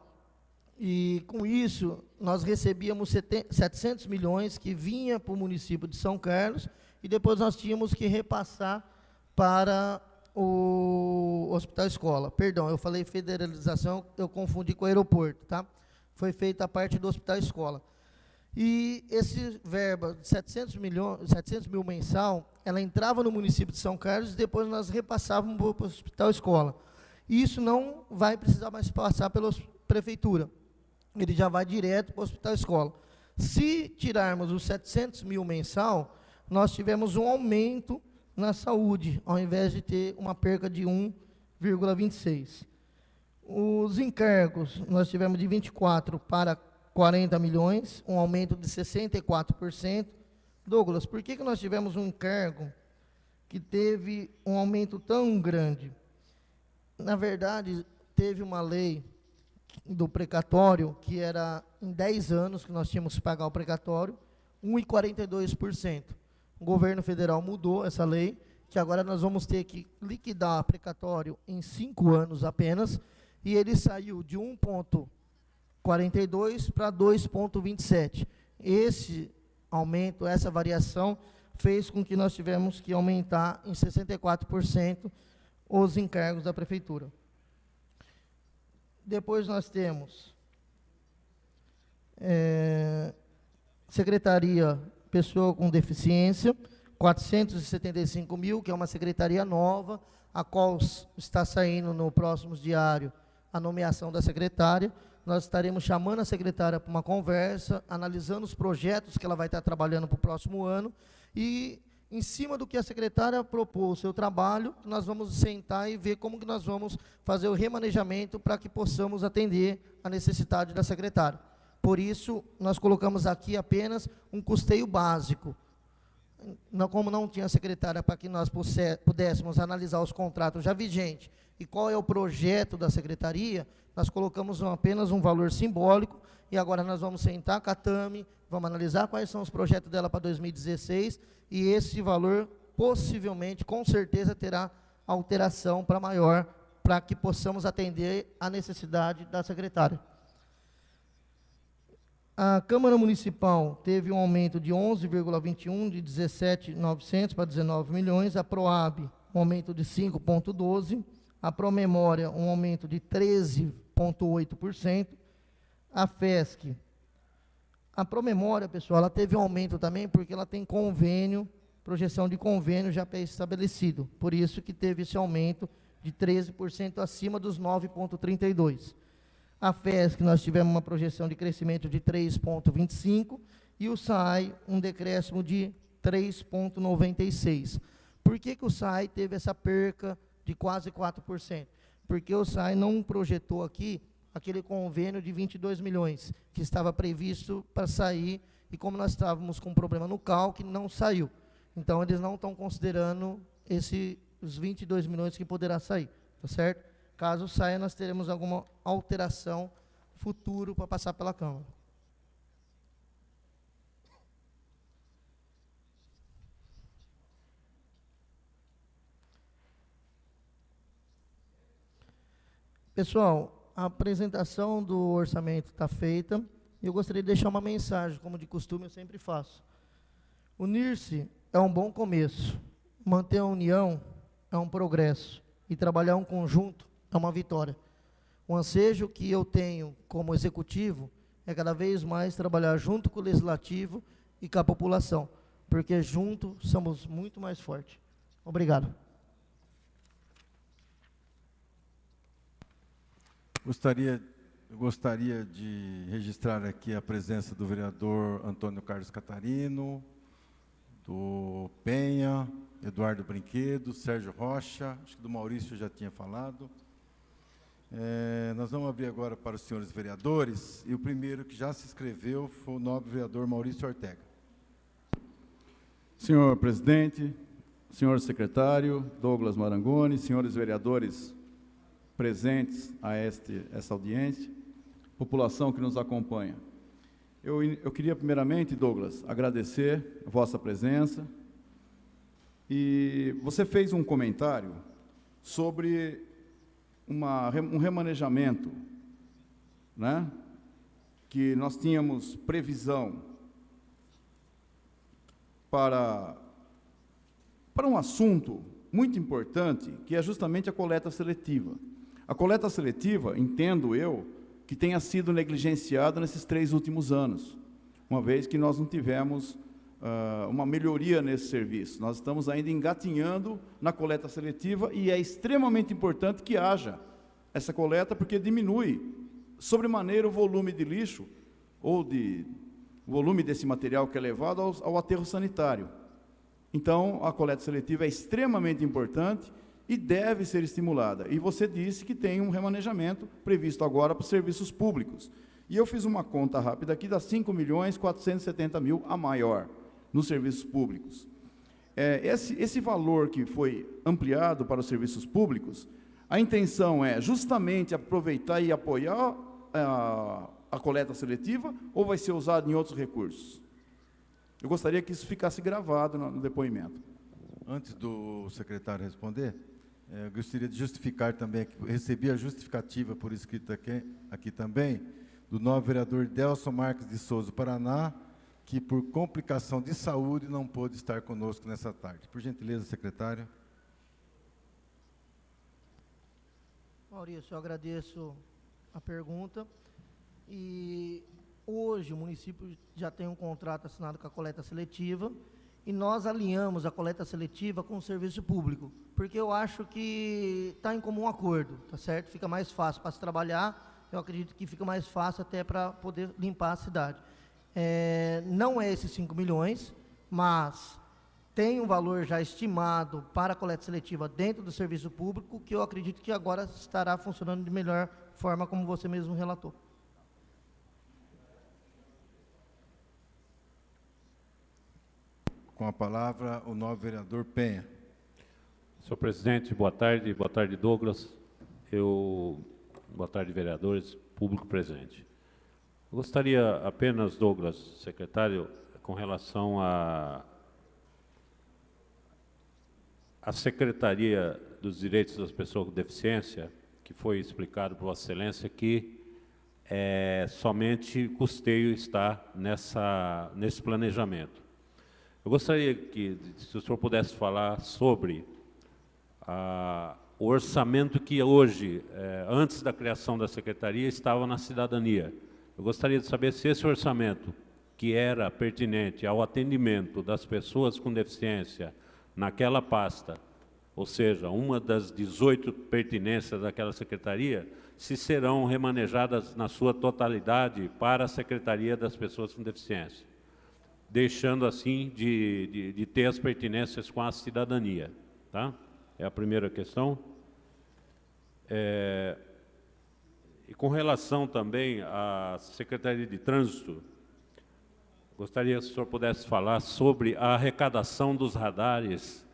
e com isso nós recebíamos 700 milhões que vinha para o município de São Carlos, e depois nós tínhamos que repassar para o Hospital Escola. Perdão, eu falei federalização, eu confundi com o aeroporto, tá? Foi feita a parte do Hospital Escola. E esse verba de 700 mil mensal, ela entrava no município de São Carlos e depois nós repassávamos para o Hospital Escola. E isso não vai precisar mais passar pela prefeitura. Ele já vai direto para o Hospital Escola. Se tirarmos os 700 mil mensal, nós tivemos um aumento na saúde, ao invés de ter uma perca de 1,26. Os encargos, nós tivemos de 24 para 40 milhões, um aumento de 64%. Douglas, por que nós tivemos um encargo que teve um aumento tão grande? Na verdade, teve uma lei do precatório, que era em 10 anos que nós tínhamos que pagar o precatório, 1,42%. O governo federal mudou essa lei, que agora nós vamos ter que liquidar precatório em 5 anos apenas, e ele saiu de 1,42 para 2,27. Esse aumento, essa variação, fez com que nós tivemos que aumentar em 64% os encargos da prefeitura. Depois nós temos Secretaria Pessoa com Deficiência, 475 mil, que é uma secretaria nova, a qual está saindo no próximos diário a nomeação da secretária. Nós estaremos chamando a secretária para uma conversa, analisando os projetos que ela vai estar trabalhando para o próximo ano, e em cima do que a secretária propôs o seu trabalho, nós vamos sentar e ver como que nós vamos fazer o remanejamento para que possamos atender a necessidade da secretária. Por isso, nós colocamos aqui apenas um custeio básico. Como não tinha secretária para que nós pudéssemos analisar os contratos já vigentes e qual é o projeto da secretaria, nós colocamos apenas um valor simbólico, e agora nós vamos sentar com a Tami, vamos analisar quais são os projetos dela para 2016, e esse valor, possivelmente, com certeza, terá alteração para maior, para que possamos atender a necessidade da secretária. A Câmara Municipal teve um aumento de 11,21, de 17.900 para 19 milhões, a PROAB, um aumento de 5,12%, a Promemória, um aumento de 13,8%, a FESC. A Promemória, pessoal, ela teve um aumento também, porque ela tem convênio, projeção de convênio já estabelecido, por isso que teve esse aumento de 13% acima dos 9,32%. A FESC, nós tivemos uma projeção de crescimento de 3,25%, e o SAI, um decréscimo de 3,96%. Por que o SAI teve essa perca de quase 4%? Porque o SAI não projetou aqui aquele convênio de 22 milhões, que estava previsto para sair, e como nós estávamos com um problema no CALC, não saiu. Então, eles não estão considerando os 22 milhões que poderá sair, tá certo? Caso saia, nós teremos alguma alteração futuro para passar pela Câmara. Pessoal, a apresentação do orçamento está feita, e eu gostaria de deixar uma mensagem, como de costume eu sempre faço. Unir-se é um bom começo, manter a união é um progresso, e trabalhar em conjunto é uma vitória. O ansejo que eu tenho como executivo é cada vez mais trabalhar junto com o legislativo e com a população, porque juntos somos muito mais fortes. Obrigado. Eu gostaria de registrar aqui a presença do vereador Antônio Carlos Catarino, do Penha, Eduardo Brinquedo, Sérgio Rocha, acho que do Maurício eu já tinha falado. Nós vamos abrir agora para os senhores vereadores, e o primeiro que já se inscreveu foi o nobre vereador Maurício Ortega. Senhor presidente, senhor secretário, Douglas Marangoni, senhores vereadores presentes a essa audiência, população que nos acompanha. Eu queria primeiramente, Douglas, agradecer a vossa presença. E você fez um comentário sobre um remanejamento, né? Que nós tínhamos previsão para um assunto muito importante, que é justamente a coleta seletiva. A coleta seletiva, entendo eu, que tenha sido negligenciada nesses 3 últimos anos, uma vez que nós não tivemos uma melhoria nesse serviço. Nós estamos ainda engatinhando na coleta seletiva e é extremamente importante que haja essa coleta, porque diminui sobremaneira o volume de lixo ou o volume desse material que é levado ao aterro sanitário. Então, a coleta seletiva é extremamente importante e deve ser estimulada. E você disse que tem um remanejamento previsto agora para os serviços públicos. E eu fiz uma conta rápida aqui, dá 5.470.000 a maior nos serviços públicos. Esse valor que foi ampliado para os serviços públicos, a intenção é justamente aproveitar e apoiar a coleta seletiva, ou vai ser usado em outros recursos? Eu gostaria que isso ficasse gravado no depoimento. Antes do secretário responder, eu gostaria de justificar também, que recebi a justificativa por escrito aqui também, do novo vereador Delson Marques de Souza, Paraná, que por complicação de saúde não pôde estar conosco nessa tarde. Por gentileza, secretário. Maurício, eu agradeço a pergunta. E hoje o município já tem um contrato assinado com a coleta seletiva, e nós alinhamos a coleta seletiva com o serviço público, porque eu acho que está em comum acordo, tá certo? Fica mais fácil para se trabalhar, eu acredito que fica mais fácil até para poder limpar a cidade. Não é esses 5 milhões, mas tem um valor já estimado para a coleta seletiva dentro do serviço público, que eu acredito que agora estará funcionando de melhor forma, como você mesmo relatou. Com a palavra, o novo vereador Penha. Senhor presidente, boa tarde Douglas, boa tarde vereadores, público presente. Eu gostaria apenas, Douglas, secretário, com relação à Secretaria dos Direitos das Pessoas com Deficiência, que foi explicado por Vossa Excelência que somente custeio está nesse planejamento. Eu gostaria que, se o senhor pudesse falar sobre o orçamento que hoje, antes da criação da Secretaria, estava na cidadania. Eu gostaria de saber se esse orçamento, que era pertinente ao atendimento das pessoas com deficiência naquela pasta, ou seja, uma das 18 pertinências daquela Secretaria, se serão remanejadas na sua totalidade para a Secretaria das Pessoas com Deficiência, deixando assim de ter as pertinências com a cidadania, tá? É a primeira questão. E com relação também à Secretaria de Trânsito, gostaria que o senhor pudesse falar sobre a arrecadação dos radares,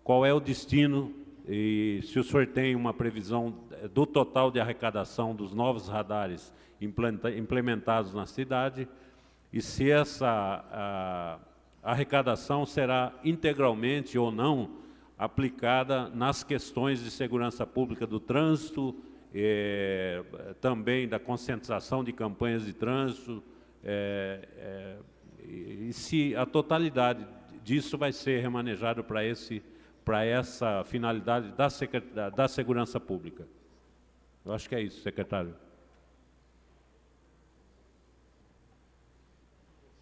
qual é o destino e se o senhor tem uma previsão do total de arrecadação dos novos radares implementados na cidade, e se essa arrecadação será integralmente ou não aplicada nas questões de segurança pública do trânsito, também da conscientização de campanhas de trânsito, e se a totalidade disso vai ser remanejado para essa finalidade da segurança pública. Eu acho que é isso, secretário.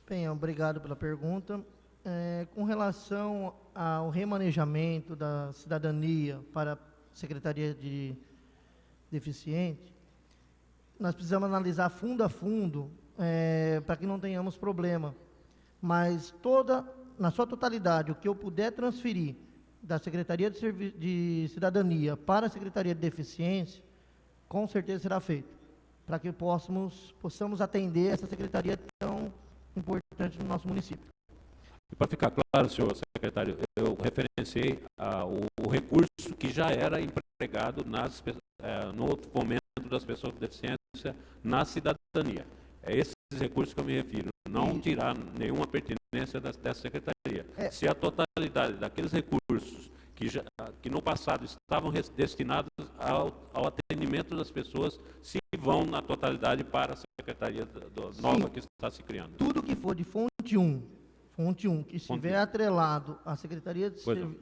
Bem, obrigado pela pergunta. Com relação ao remanejamento da cidadania para a Secretaria de Deficiente, nós precisamos analisar fundo a fundo para que não tenhamos problema. Mas na sua totalidade, o que eu puder transferir da Secretaria de Cidadania para a Secretaria de Deficiência, com certeza será feito, para que possamos atender essa secretaria tão importante no nosso município. E para ficar claro, senhor secretário, eu referenciei o recurso que já era empregado no fomento das pessoas com deficiência na cidadania. É esses recursos que eu me refiro, não tirar nenhuma pertinência dessa secretaria. Se a totalidade daqueles recursos que no passado estavam destinados ao atendimento das pessoas, se vão na totalidade para a secretaria nova que está se criando. Tudo que for de fonte 1, que estiver atrelado à Secretaria de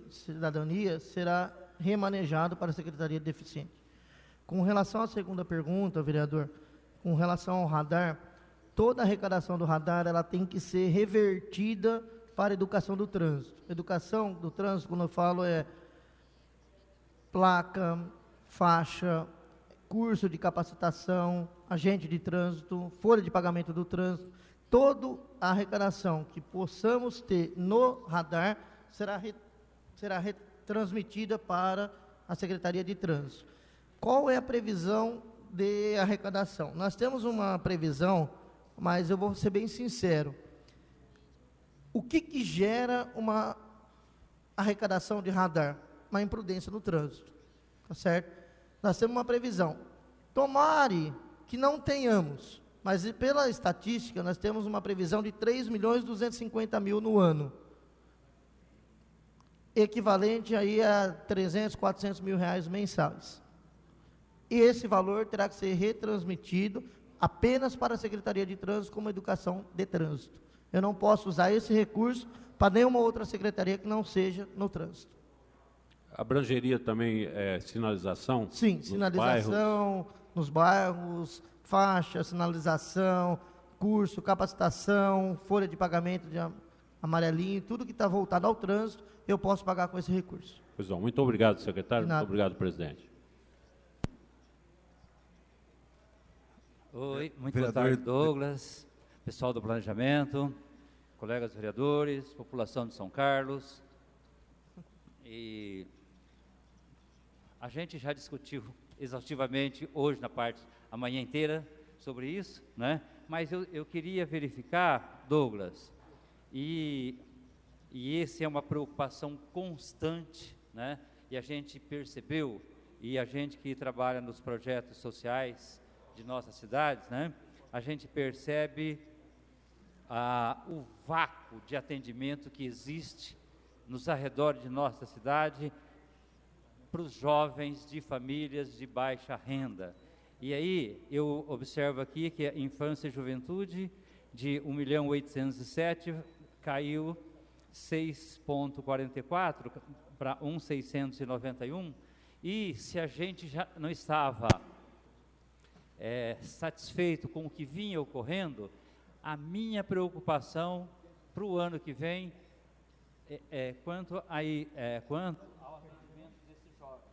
Cidadania, será remanejado para a Secretaria de Deficiente. Com relação à segunda pergunta, vereador, com relação ao radar, toda a arrecadação do radar ela tem que ser revertida para a educação do trânsito. Educação do trânsito, quando eu falo, é placa, faixa, curso de capacitação, agente de trânsito, folha de pagamento do trânsito. Toda a arrecadação que possamos ter no radar será retransmitida para a Secretaria de Trânsito. Qual é a previsão de arrecadação? Nós temos uma previsão, mas eu vou ser bem sincero. O que gera uma arrecadação de radar? Uma imprudência no trânsito, tá certo? Nós temos uma previsão. Tomare que não tenhamos, mas pela estatística, nós temos uma previsão de 3.250.000 no ano, equivalente aí a 300, 400 mil reais mensais. E esse valor terá que ser retransmitido apenas para a Secretaria de Trânsito como Educação de Trânsito. Eu não posso usar esse recurso para nenhuma outra secretaria que não seja no trânsito. Abrangeria também sinalização? Sim, sinalização nos bairros, faixa, sinalização, curso, capacitação, folha de pagamento de amarelinho, tudo que está voltado ao trânsito, eu posso pagar com esse recurso. Pois não, muito obrigado, secretário. Muito obrigado, presidente. Oi, muito boa tarde, Douglas, pessoal do planejamento, colegas vereadores, população de São Carlos. E a gente já discutiu exaustivamente hoje a manhã inteira sobre isso, né? Mas eu queria verificar, Douglas, e esse é uma preocupação constante, né? E a gente percebeu, e a gente que trabalha nos projetos sociais de nossas cidades, né? A gente percebe o vácuo de atendimento que existe nos arredores de nossa cidade para os jovens de famílias de baixa renda. E aí eu observo aqui que a infância e juventude de 1.807.000 caiu 6,44 para 1.691, e se a gente já não estava satisfeito com o que vinha ocorrendo, a minha preocupação para o ano que vem quanto ao atendimento desses jovens.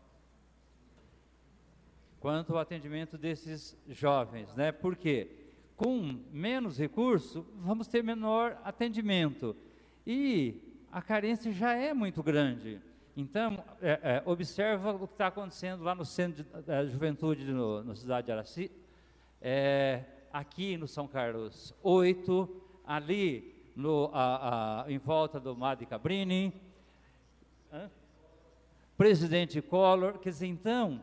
Quanto ao atendimento desses jovens, né? Porque com menos recurso, vamos ter menor atendimento. E a carência já é muito grande. Então, observa o que está acontecendo lá no Centro da Juventude, na cidade de Araci, aqui no São Carlos 8, ali em volta do Madre Cabrini, Presidente Collor. Quer dizer, então,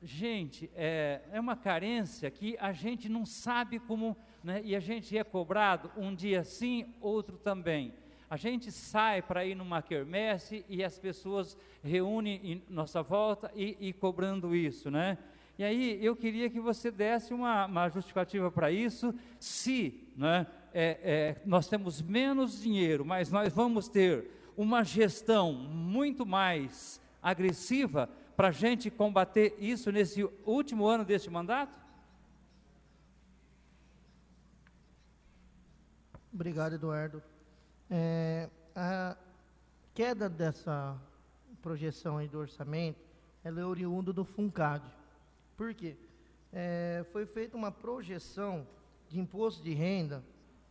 gente, é uma carência que a gente não sabe como, né? E a gente é cobrado um dia sim, outro também. A gente sai para ir numa quermesse e as pessoas reúnem em nossa volta e cobrando isso, né? E aí eu queria que você desse uma justificativa para isso, se, né, nós temos menos dinheiro, mas nós vamos ter uma gestão muito mais agressiva para a gente combater isso nesse último ano deste mandato? Obrigado, Eduardo. A queda dessa projeção aí do orçamento, ela é oriunda do FUNCAD. Por quê? Foi feita uma projeção de imposto de renda,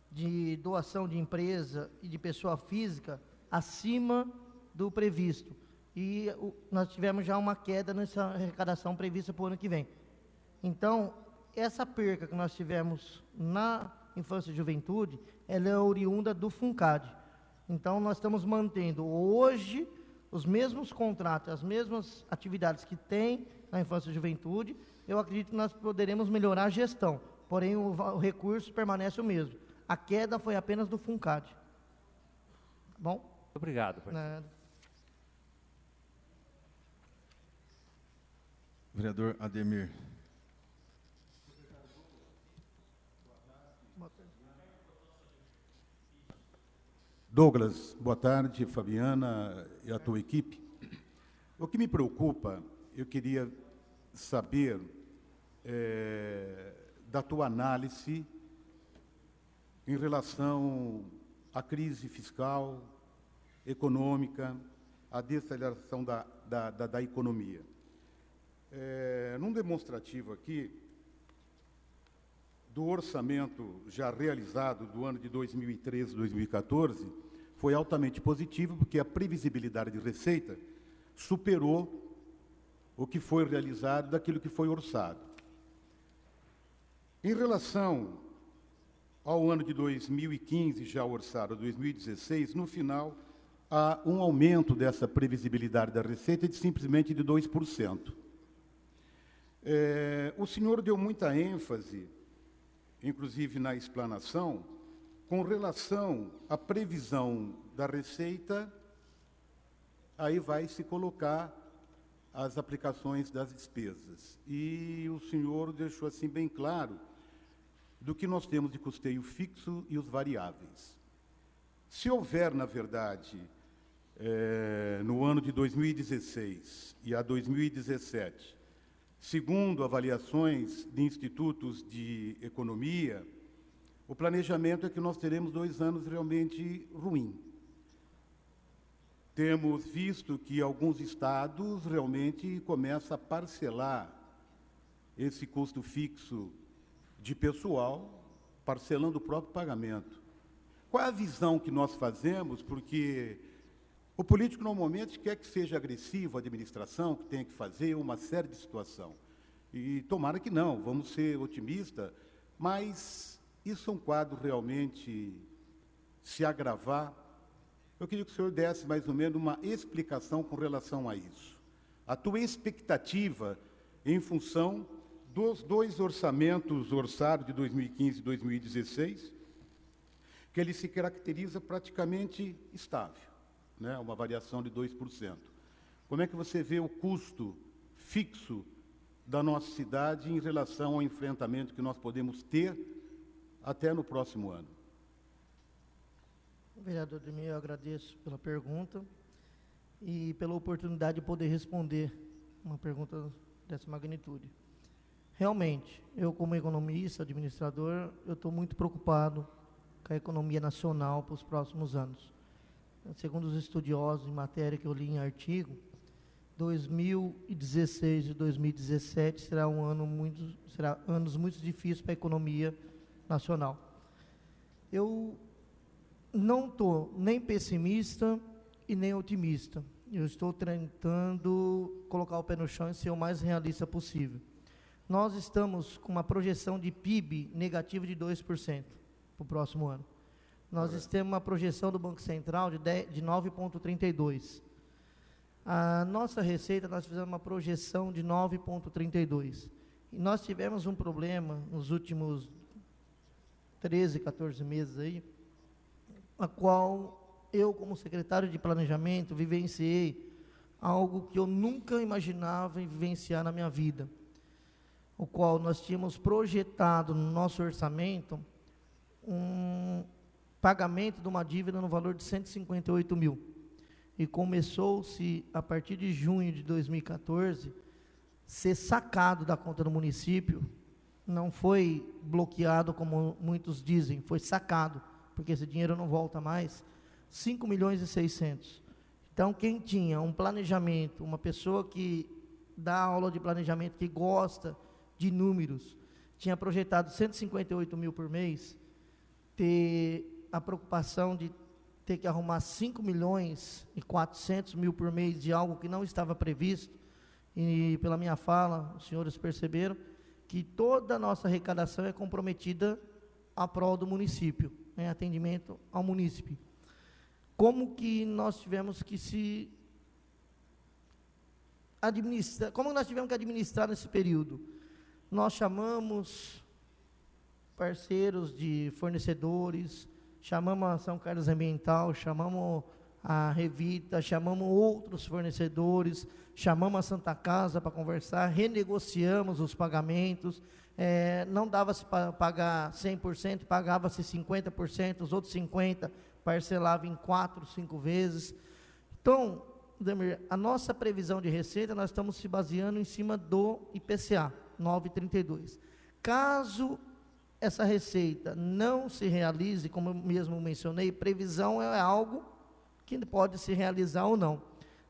de doação de empresa e de pessoa física acima do previsto. E nós tivemos já uma queda nessa arrecadação prevista para o ano que vem. Então, essa perca que nós tivemos na infância e juventude, ela é oriunda do FUNCAD. Então, nós estamos mantendo hoje os mesmos contratos, as mesmas atividades que tem na infância e juventude. Eu acredito que nós poderemos melhorar a gestão, porém o recurso permanece o mesmo. A queda foi apenas do FUNCAD. Tá bom? Obrigado, parceiro. Vereador Ademir. Douglas, boa tarde, Fabiana e a tua equipe. O que me preocupa, eu queria saber da tua análise em relação à crise fiscal, econômica, à desaceleração da economia. Num demonstrativo aqui, do orçamento já realizado do ano de 2013 e 2014, foi altamente positivo, porque a previsibilidade de receita superou o que foi realizado daquilo que foi orçado. Em relação ao ano de 2015, já orçado 2016, no final, há um aumento dessa previsibilidade da receita de simplesmente de 2%. O senhor deu muita ênfase, inclusive na explanação, com relação à previsão da receita, aí vai se colocar as aplicações das despesas. E o senhor deixou assim bem claro do que nós temos de custeio fixo e os variáveis. Se houver, na verdade, no ano de 2016 e a 2017, segundo avaliações de institutos de economia, o planejamento é que nós teremos 2 anos realmente ruins. Temos visto que alguns estados realmente começam a parcelar esse custo fixo de pessoal, parcelando o próprio pagamento. Qual é a visão que nós fazemos? Porque o político normalmente quer que seja agressivo a administração, que tenha que fazer uma série de situação. E tomara que não, vamos ser otimistas, mas isso é um quadro realmente se agravar. Eu queria que o senhor desse mais ou menos uma explicação com relação a isso. A tua expectativa em função dos 2 orçamentos orçados de 2015 e 2016, que ele se caracteriza praticamente estável, né? Uma variação de 2%. Como é que você vê o custo fixo da nossa cidade em relação ao enfrentamento que nós podemos ter até no próximo ano? Vereador Ademir, eu agradeço pela pergunta e pela oportunidade de poder responder uma pergunta dessa magnitude. Realmente, eu como economista, administrador, eu estou muito preocupado com a economia nacional para os próximos anos. Segundo os estudiosos em matéria que eu li em artigo, 2016 e 2017 será anos muito difíceis para a economia nacional. Eu não estou nem pessimista e nem otimista. Eu estou tentando colocar o pé no chão e ser o mais realista possível. Nós estamos com uma projeção de PIB negativa de 2% para o próximo ano. Nós temos uma projeção do Banco Central de 9,32%. A nossa receita, nós fizemos uma projeção de 9,32%. E nós tivemos um problema nos últimos 13, 14 meses aí, a qual eu, como secretário de Planejamento, vivenciei algo que eu nunca imaginava vivenciar na minha vida, o qual nós tínhamos projetado no nosso orçamento um pagamento de uma dívida no valor de 158 mil. E começou-se, a partir de junho de 2014, ser sacado da conta do município. Não foi bloqueado, como muitos dizem, foi sacado porque esse dinheiro não volta mais, 5.600.000. Então, quem tinha um planejamento, uma pessoa que dá aula de planejamento, que gosta de números, tinha projetado 158 mil por mês, ter a preocupação de ter que arrumar 5.400.000 por mês de algo que não estava previsto, e pela minha fala, os senhores perceberam que toda a nossa arrecadação é comprometida à prol do município, em atendimento ao munícipe. Como que nós tivemos que se administrar, como nós tivemos que administrar nesse período? Nós chamamos parceiros de fornecedores, chamamos a São Carlos Ambiental, chamamos a Revita, chamamos outros fornecedores, chamamos a Santa Casa para conversar, renegociamos os pagamentos, não dava-se para pagar 100%, pagava-se 50%, os outros 50% parcelava em 4, 5 vezes. Então, Demir, a nossa previsão de receita, nós estamos se baseando em cima do IPCA, 9,32. Caso essa receita não se realize, como eu mesmo mencionei, previsão é algo que pode se realizar ou não.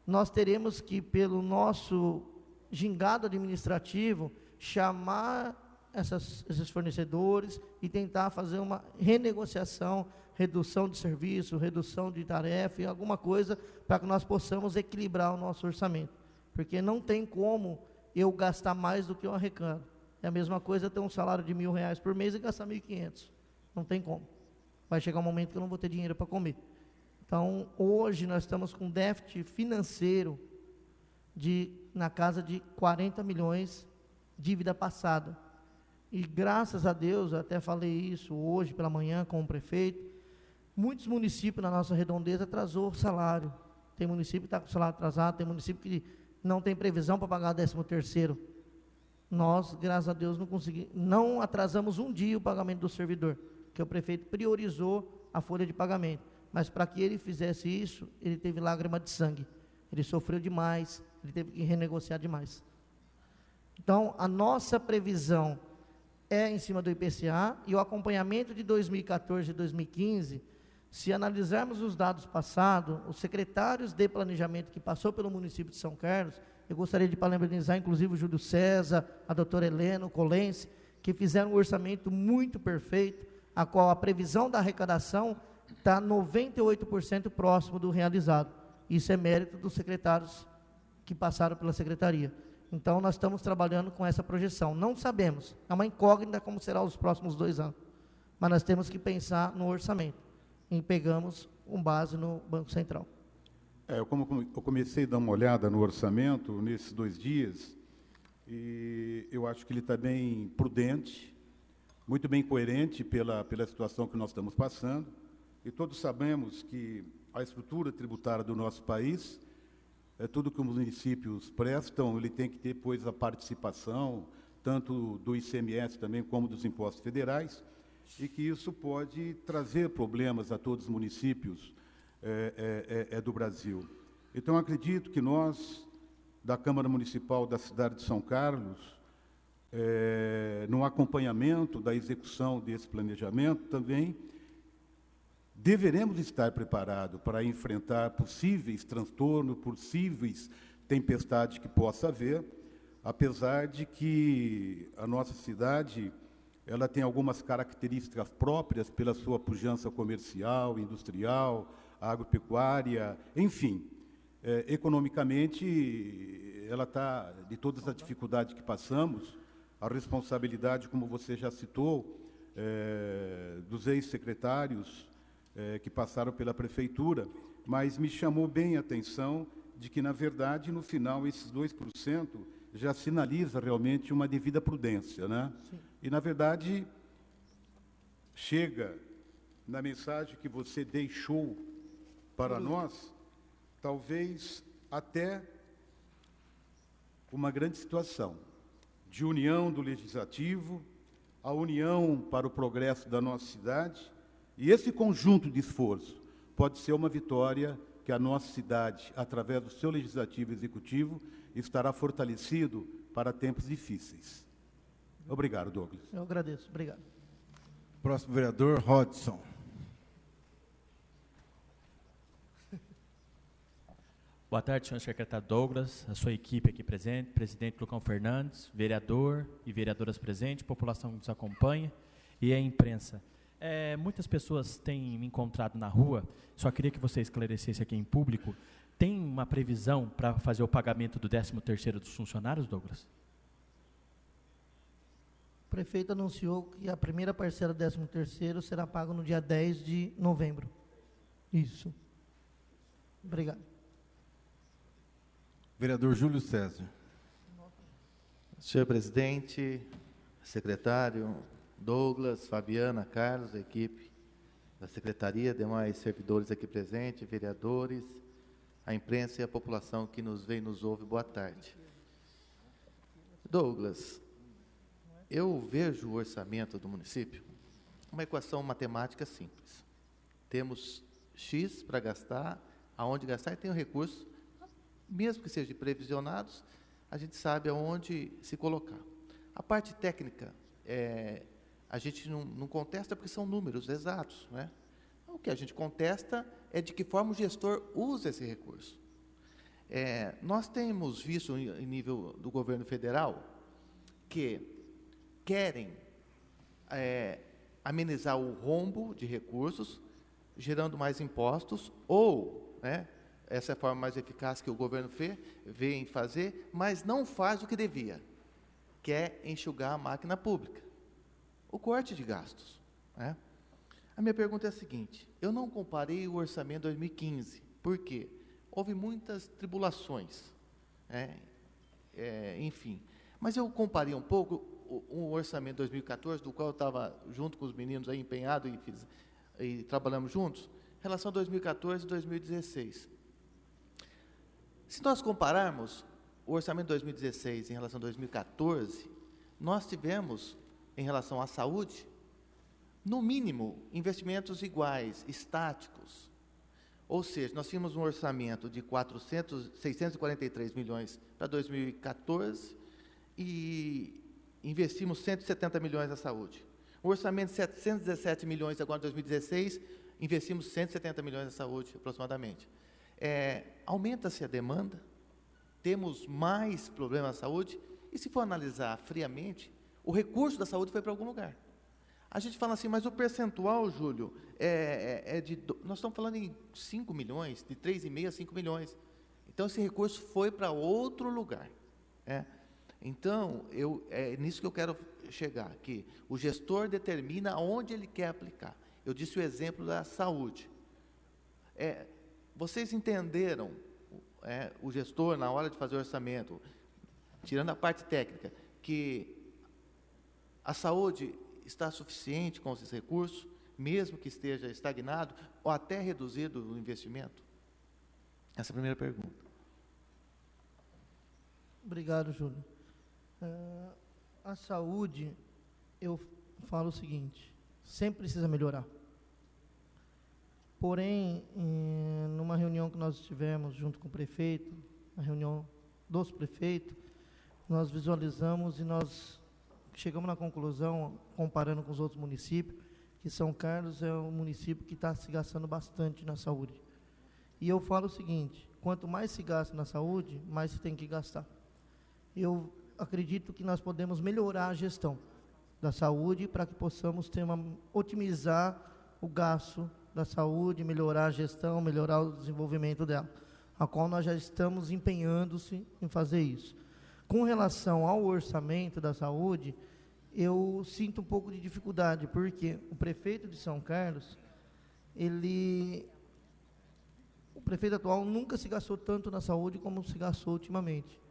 Nós teremos que, pelo nosso gingado administrativo, chamar esses fornecedores e tentar fazer uma renegociação, redução de serviço, redução de tarefa e alguma coisa para que nós possamos equilibrar o nosso orçamento. Porque não tem como eu gastar mais do que eu arrecado. É a mesma coisa ter um salário de R$1.000 por mês e gastar 1.500. Não tem como. Vai chegar um momento que eu não vou ter dinheiro para comer. Então, hoje nós estamos com déficit financeiro na casa de 40 milhões, dívida passada. E graças a Deus, eu até falei isso hoje pela manhã com o prefeito, muitos municípios na nossa redondeza atrasou o salário. Tem município que está com o salário atrasado, tem município que não tem previsão para pagar 13º. Nós, graças a Deus, não atrasamos um dia o pagamento do servidor, que o prefeito priorizou a folha de pagamento. Mas para que ele fizesse isso, ele teve lágrima de sangue. Ele sofreu demais, ele teve que renegociar demais. Então, a nossa previsão é em cima do IPCA, e o acompanhamento de 2014 e 2015, se analisarmos os dados passados, os secretários de planejamento que passou pelo município de São Carlos, eu gostaria de parabenizar inclusive o Júlio César, a doutora Helena, o Colense, que fizeram um orçamento muito perfeito, a qual a previsão da arrecadação está 98% próximo do realizado. Isso é mérito dos secretários que passaram pela secretaria. Então, nós estamos trabalhando com essa projeção. Não sabemos, é uma incógnita como será os próximos 2 anos. Mas nós temos que pensar no orçamento. E pegamos com base no Banco Central. Eu comecei a dar uma olhada no orçamento nesses 2 dias, e eu acho que ele está bem prudente, muito bem coerente pela situação que nós estamos passando. E todos sabemos que a estrutura tributária do nosso país, tudo que os municípios prestam, ele tem que ter, pois, a participação, tanto do ICMS também, como dos impostos federais, e que isso pode trazer problemas a todos os municípios do Brasil. Então, acredito que nós, da Câmara Municipal da cidade de São Carlos, no acompanhamento da execução desse planejamento também, deveremos estar preparados para enfrentar possíveis transtornos, possíveis tempestades que possa haver, apesar de que a nossa cidade ela tem algumas características próprias pela sua pujança comercial, industrial, agropecuária, enfim. Economicamente, ela está, de todas as dificuldades que passamos, a responsabilidade, como você já citou, dos ex-secretários que passaram pela prefeitura, mas me chamou bem a atenção de que, na verdade, no final, esses 2% já sinaliza realmente uma devida prudência, né? Sim. E, na verdade, chega na mensagem que você deixou para nós, talvez até uma grande situação de união do Legislativo, a união para o progresso da nossa cidade, e esse conjunto de esforço pode ser uma vitória que a nossa cidade, através do seu Legislativo e Executivo, estará fortalecido para tempos difíceis. Obrigado, Douglas. Eu agradeço. Obrigado. Próximo vereador, Hodson. Boa tarde, senhor secretário Douglas, a sua equipe aqui presente, presidente Lucão Fernandes, vereador e vereadoras presentes, população que nos acompanha e a imprensa. Muitas pessoas têm me encontrado na rua, só queria que você esclarecesse aqui em público, tem uma previsão para fazer o pagamento do 13º dos funcionários, Douglas? O prefeito anunciou que a primeira parcela do 13º será paga no dia 10 de novembro. Isso. Obrigado. Vereador Júlio César. Senhor presidente, secretário Douglas, Fabiana, Carlos, a equipe da secretaria, demais servidores aqui presentes, vereadores, a imprensa e a população que nos vê e nos ouve, boa tarde. Douglas, eu vejo o orçamento do município uma equação matemática simples. Temos X para gastar, aonde gastar, e tem o recurso, mesmo que sejam previsionados, a gente sabe aonde se colocar. A parte técnica, a gente não contesta porque são números exatos, né? O que a gente contesta é de que forma o gestor usa esse recurso. Nós temos visto, em nível do governo federal, que querem amenizar o rombo de recursos, gerando mais impostos, ou, né, essa é a forma mais eficaz que o governo vê em fazer, mas não faz o que devia, que é enxugar a máquina pública, o corte de gastos, né? A minha pergunta é a seguinte: eu não comparei o orçamento de 2015, por quê? Houve muitas tribulações, enfim, mas eu comparei um pouco o orçamento de 2014, do qual eu estava junto com os meninos aí empenhado e trabalhamos juntos, em relação a 2014 e 2016. Se nós compararmos o orçamento de 2016 em relação a 2014, nós tivemos, em relação à saúde, no mínimo, investimentos iguais, estáticos. Ou seja, nós tínhamos um orçamento de 643 milhões para 2014 e investimos 170 milhões na saúde. Um orçamento de 717 milhões agora em 2016, investimos 170 milhões na saúde, aproximadamente. Aumenta-se a demanda, temos mais problemas na saúde, e se for analisar friamente, o recurso da saúde foi para algum lugar. A gente fala assim, mas o percentual, Júlio, nós estamos falando em 5 milhões, de 3,5 a 5 milhões. Então, esse recurso foi para outro lugar. Então, é nisso que eu quero chegar, que o gestor determina onde ele quer aplicar. Eu disse o exemplo da saúde. Vocês entenderam, o gestor, na hora de fazer o orçamento, tirando a parte técnica, que a saúde está suficiente com esses recursos, mesmo que esteja estagnado, ou até reduzido o investimento? Essa é a primeira pergunta. Obrigado, Júlio. A saúde, eu falo o seguinte, sempre precisa melhorar. Porém, numa reunião que nós tivemos junto com o prefeito, a reunião dos prefeitos, nós visualizamos e nós chegamos na conclusão, comparando com os outros municípios, que São Carlos é um município que está se gastando bastante na saúde. E eu falo o seguinte, quanto mais se gasta na saúde, mais se tem que gastar. Eu acredito que nós podemos melhorar a gestão da saúde para que possamos otimizar o gasto da saúde, melhorar a gestão, melhorar o desenvolvimento dela, a qual nós já estamos empenhando-se em fazer isso. Com relação ao orçamento da saúde, eu sinto um pouco de dificuldade, porque o prefeito de São Carlos, o prefeito atual nunca se gastou tanto na saúde como se gastou ultimamente.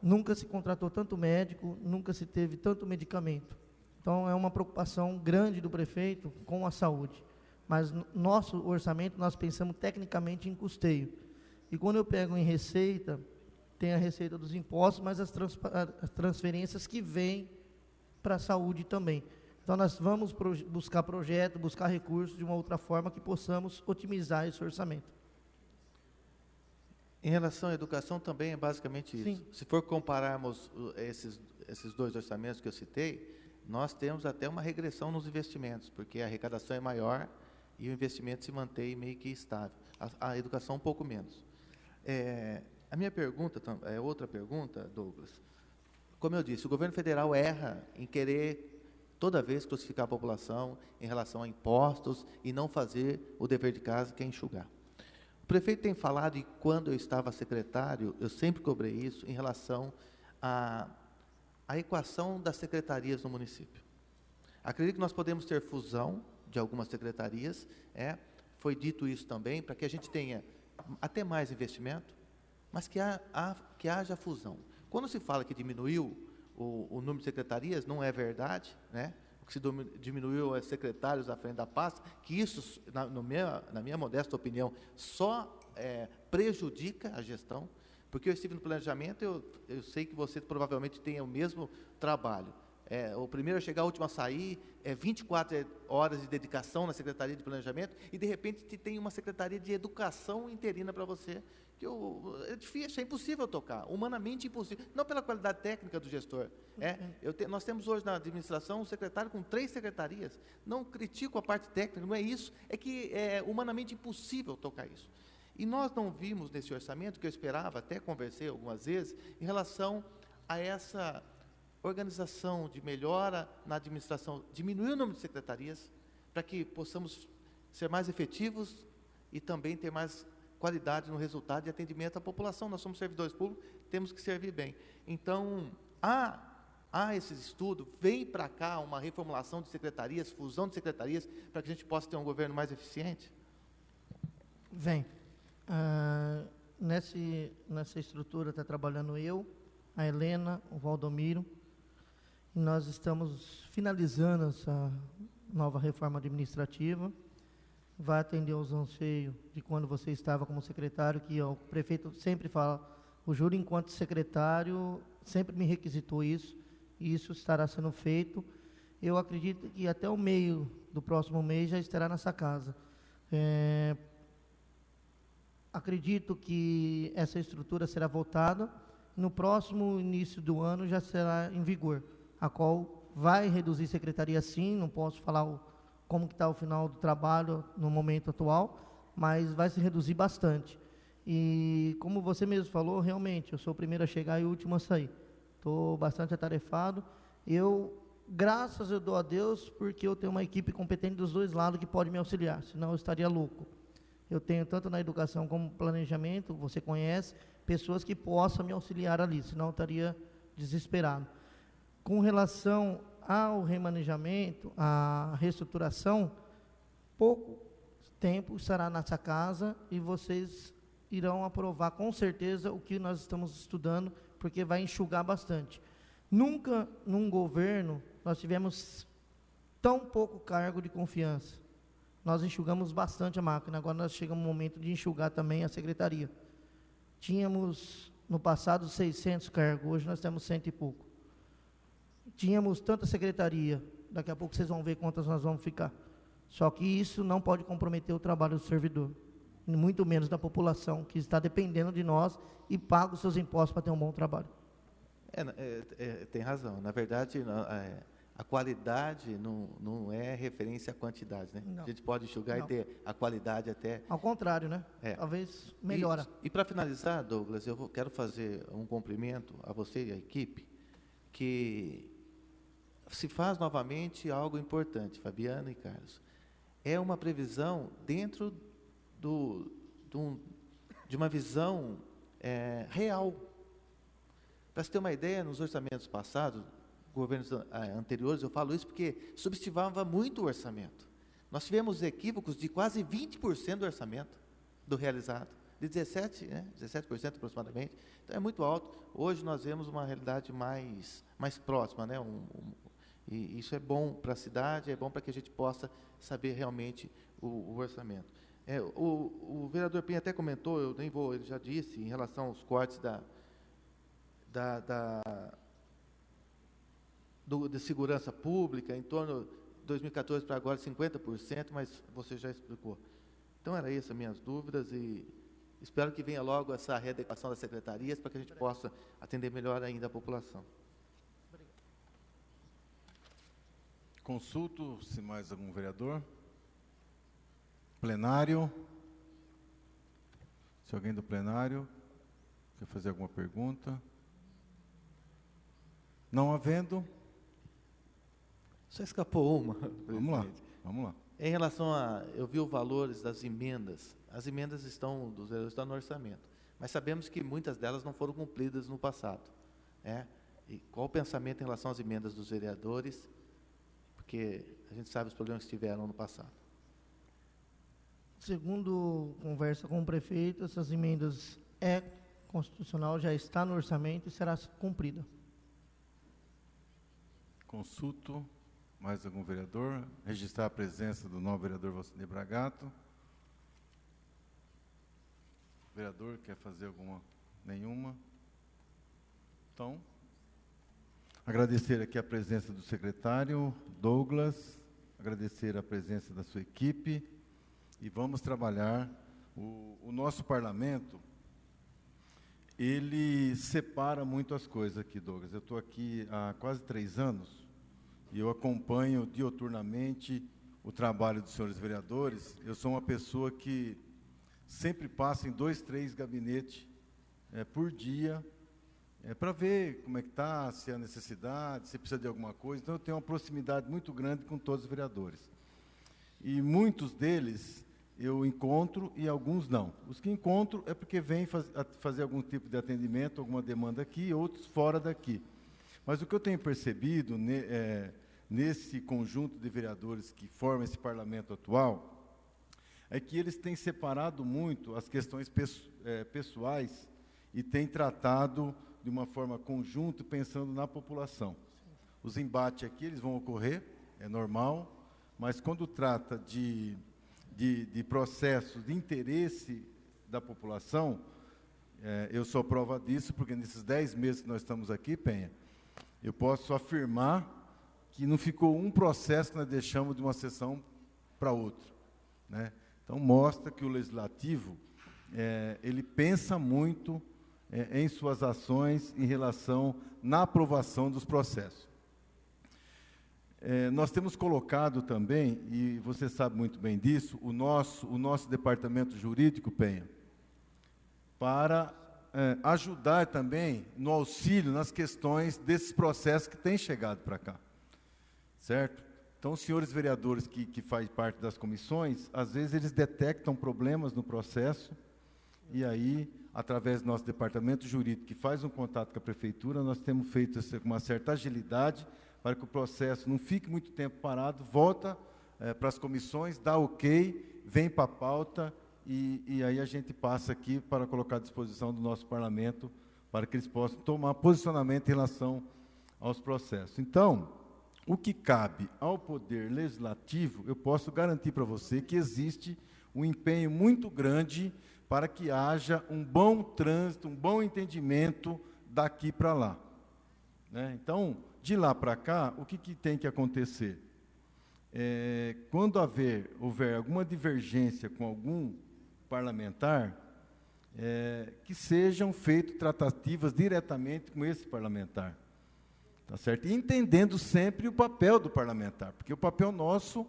Nunca se contratou tanto médico, nunca se teve tanto medicamento. Então, é uma preocupação grande do prefeito com a saúde. Mas nosso orçamento, nós pensamos tecnicamente em custeio. E quando eu pego em receita, tem a receita dos impostos, mas as transferências que vêm para a saúde também. Então, nós vamos buscar projeto, buscar recursos de uma outra forma que possamos otimizar esse orçamento. Em relação à educação, também é basicamente isso. Sim. Se for compararmos esses dois orçamentos que eu citei, nós temos até uma regressão nos investimentos, porque a arrecadação é maior e o investimento se mantém meio que estável. A educação um pouco menos. A minha pergunta, outra pergunta, Douglas. Como eu disse, o governo federal erra em querer, toda vez, crucificar a população em relação a impostos e não fazer o dever de casa, que é enxugar. O prefeito tem falado, e quando eu estava secretário, eu sempre cobrei isso, em relação à equação das secretarias no município. Acredito que nós podemos ter fusão de algumas secretarias, foi dito isso também, para que a gente tenha até mais investimento, mas que haja fusão. Quando se fala que diminuiu o número de secretarias, não é verdade, né? O que se diminuiu é secretários à frente da pasta, que isso, na minha modesta opinião, só prejudica a gestão, porque eu estive no planejamento, eu sei que você provavelmente tem o mesmo trabalho. O primeiro a chegar, o último a sair, 24 horas de dedicação na Secretaria de Planejamento, e de repente tem uma Secretaria de Educação interina para você, que é difícil, é impossível tocar, humanamente impossível, não pela qualidade técnica do gestor. Nós temos hoje na administração um secretário com 3 secretarias, não critico a parte técnica, não é isso, é que é humanamente impossível tocar isso. E nós não vimos nesse orçamento, que eu esperava, até conversei algumas vezes, em relação a essa organização de melhora na administração, diminuir o número de secretarias, para que possamos ser mais efetivos e também ter mais qualidade no resultado de atendimento à população. Nós somos servidores públicos, temos que servir bem. Então, há esse estudo, vem para cá uma reformulação de secretarias, fusão de secretarias, para que a gente possa ter um governo mais eficiente? Vem. Nessa estrutura está trabalhando eu, a Helena, o Valdomiro, e nós estamos finalizando essa nova reforma administrativa. Vai atender aos anseios de quando você estava como secretário, que o prefeito sempre fala, o Júlio, enquanto secretário, sempre me requisitou isso, e isso estará sendo feito. Eu acredito que até o meio do próximo mês já estará nessa casa. Acredito que essa estrutura será votada, no próximo início do ano já será em vigor, a qual vai reduzir secretaria sim, não posso falar como que está o final do trabalho no momento atual, mas vai se reduzir bastante. E como você mesmo falou, realmente, eu sou o primeiro a chegar e o último a sair. Estou bastante atarefado. Graças eu dou a Deus, porque eu tenho uma equipe competente dos dois lados que pode me auxiliar, senão eu estaria louco. Eu tenho tanto na educação como planejamento, você conhece, pessoas que possam me auxiliar ali, senão eu estaria desesperado. Com relação ao remanejamento, à reestruturação, pouco tempo estará nessa casa e vocês irão aprovar com certeza o que nós estamos estudando, porque vai enxugar bastante. Nunca num governo nós tivemos tão pouco cargo de confiança. Nós enxugamos bastante a máquina, agora nós chegamos no momento de enxugar também a secretaria. Tínhamos no passado 600 cargos, hoje nós temos 100 e pouco. Tínhamos tanta secretaria, daqui a pouco vocês vão ver quantas nós vamos ficar. Só que isso não pode comprometer o trabalho do servidor, muito menos da população, que está dependendo de nós e paga os seus impostos para ter um bom trabalho. Tem razão. Na verdade, a qualidade não é referência à quantidade, né? Não. A gente pode enxugar e ter a qualidade até... Ao contrário, né? Talvez melhora. E para finalizar, Douglas, eu quero fazer um cumprimento a você e à equipe, que se faz novamente algo importante, Fabiana e Carlos. É uma previsão dentro de uma visão real. Para você ter uma ideia, nos orçamentos passados, governos anteriores, eu falo isso porque subestimava muito o orçamento. Nós tivemos equívocos de quase 20% do orçamento do realizado, de 17% aproximadamente. Então é muito alto. Hoje nós vemos uma realidade mais próxima, né? E isso é bom para a cidade, é bom para que a gente possa saber realmente o orçamento. O vereador Pinha até comentou, eu nem vou, ele já disse, em relação aos cortes de segurança pública, em torno de 2014 para agora 50%, mas você já explicou. Então, era isso as minhas dúvidas e espero que venha logo essa readequação das secretarias para que a gente possa atender melhor ainda a população. Consulto se mais algum vereador. Plenário. Se alguém do plenário quer fazer alguma pergunta? Não havendo, Só escapou uma. vamos lá, presidente. vamos lá. Em relação a, eu vi os valores das emendas. As emendas estão, dos vereadores estão no orçamento, mas sabemos que muitas delas não foram cumpridas no passado. E qual o pensamento em relação às emendas dos vereadores? Porque a gente sabe os problemas que tiveram no passado. Segundo conversa com o prefeito, essas emendas é constitucional, já está no orçamento e será cumprida. Consulto mais algum vereador. Registrar a presença do novo vereador Valcir Bragato. Vereador, quer fazer alguma? Nenhuma? Então, agradecer aqui a presença do secretário Douglas, agradecer a presença da sua equipe e vamos trabalhar. O nosso parlamento, ele separa muito as coisas aqui, Douglas. Eu estou aqui há quase 3 anos e eu acompanho dioturnamente o trabalho dos senhores vereadores. Eu sou uma pessoa que sempre passa em 2, 3 gabinetes por dia, para ver como é que está, se há necessidade, se precisa de alguma coisa. Então, eu tenho uma proximidade muito grande com todos os vereadores. E muitos deles eu encontro e alguns não. Os que encontro é porque vêm fazer algum tipo de atendimento, alguma demanda aqui, outros fora daqui. Mas o que eu tenho percebido nesse conjunto de vereadores que formam esse parlamento atual é que eles têm separado muito as questões pessoais e têm tratado de uma forma conjunta, pensando na população. Os embates aqui, eles vão ocorrer, é normal, mas quando trata de processos de interesse da população, eu sou prova disso, porque nesses 10 meses que nós estamos aqui, Penha, eu posso afirmar que não ficou um processo que nós deixamos de uma sessão para outra, né? Então, mostra que o Legislativo, ele pensa muito em suas ações em relação na aprovação dos processos. Nós temos colocado também, e você sabe muito bem disso, o nosso departamento jurídico, Penha, para ajudar também no auxílio nas questões desses processos que têm chegado para cá, certo? Então, os senhores vereadores que fazem parte das comissões, às vezes eles detectam problemas no processo, e aí, através do nosso departamento jurídico, que faz um contato com a prefeitura, nós temos feito isso com uma certa agilidade, para que o processo não fique muito tempo parado, volta para as comissões, dá ok, vem para a pauta, e aí a gente passa aqui para colocar à disposição do nosso parlamento, para que eles possam tomar posicionamento em relação aos processos. Então, o que cabe ao Poder Legislativo, eu posso garantir para você que existe um empenho muito grande para que haja um bom trânsito, um bom entendimento daqui para lá, né? Então, de lá para cá, o que tem que acontecer? Quando houver alguma divergência com algum parlamentar, que sejam feitas tratativas diretamente com esse parlamentar, tá certo? E entendendo sempre o papel do parlamentar, porque o papel nosso,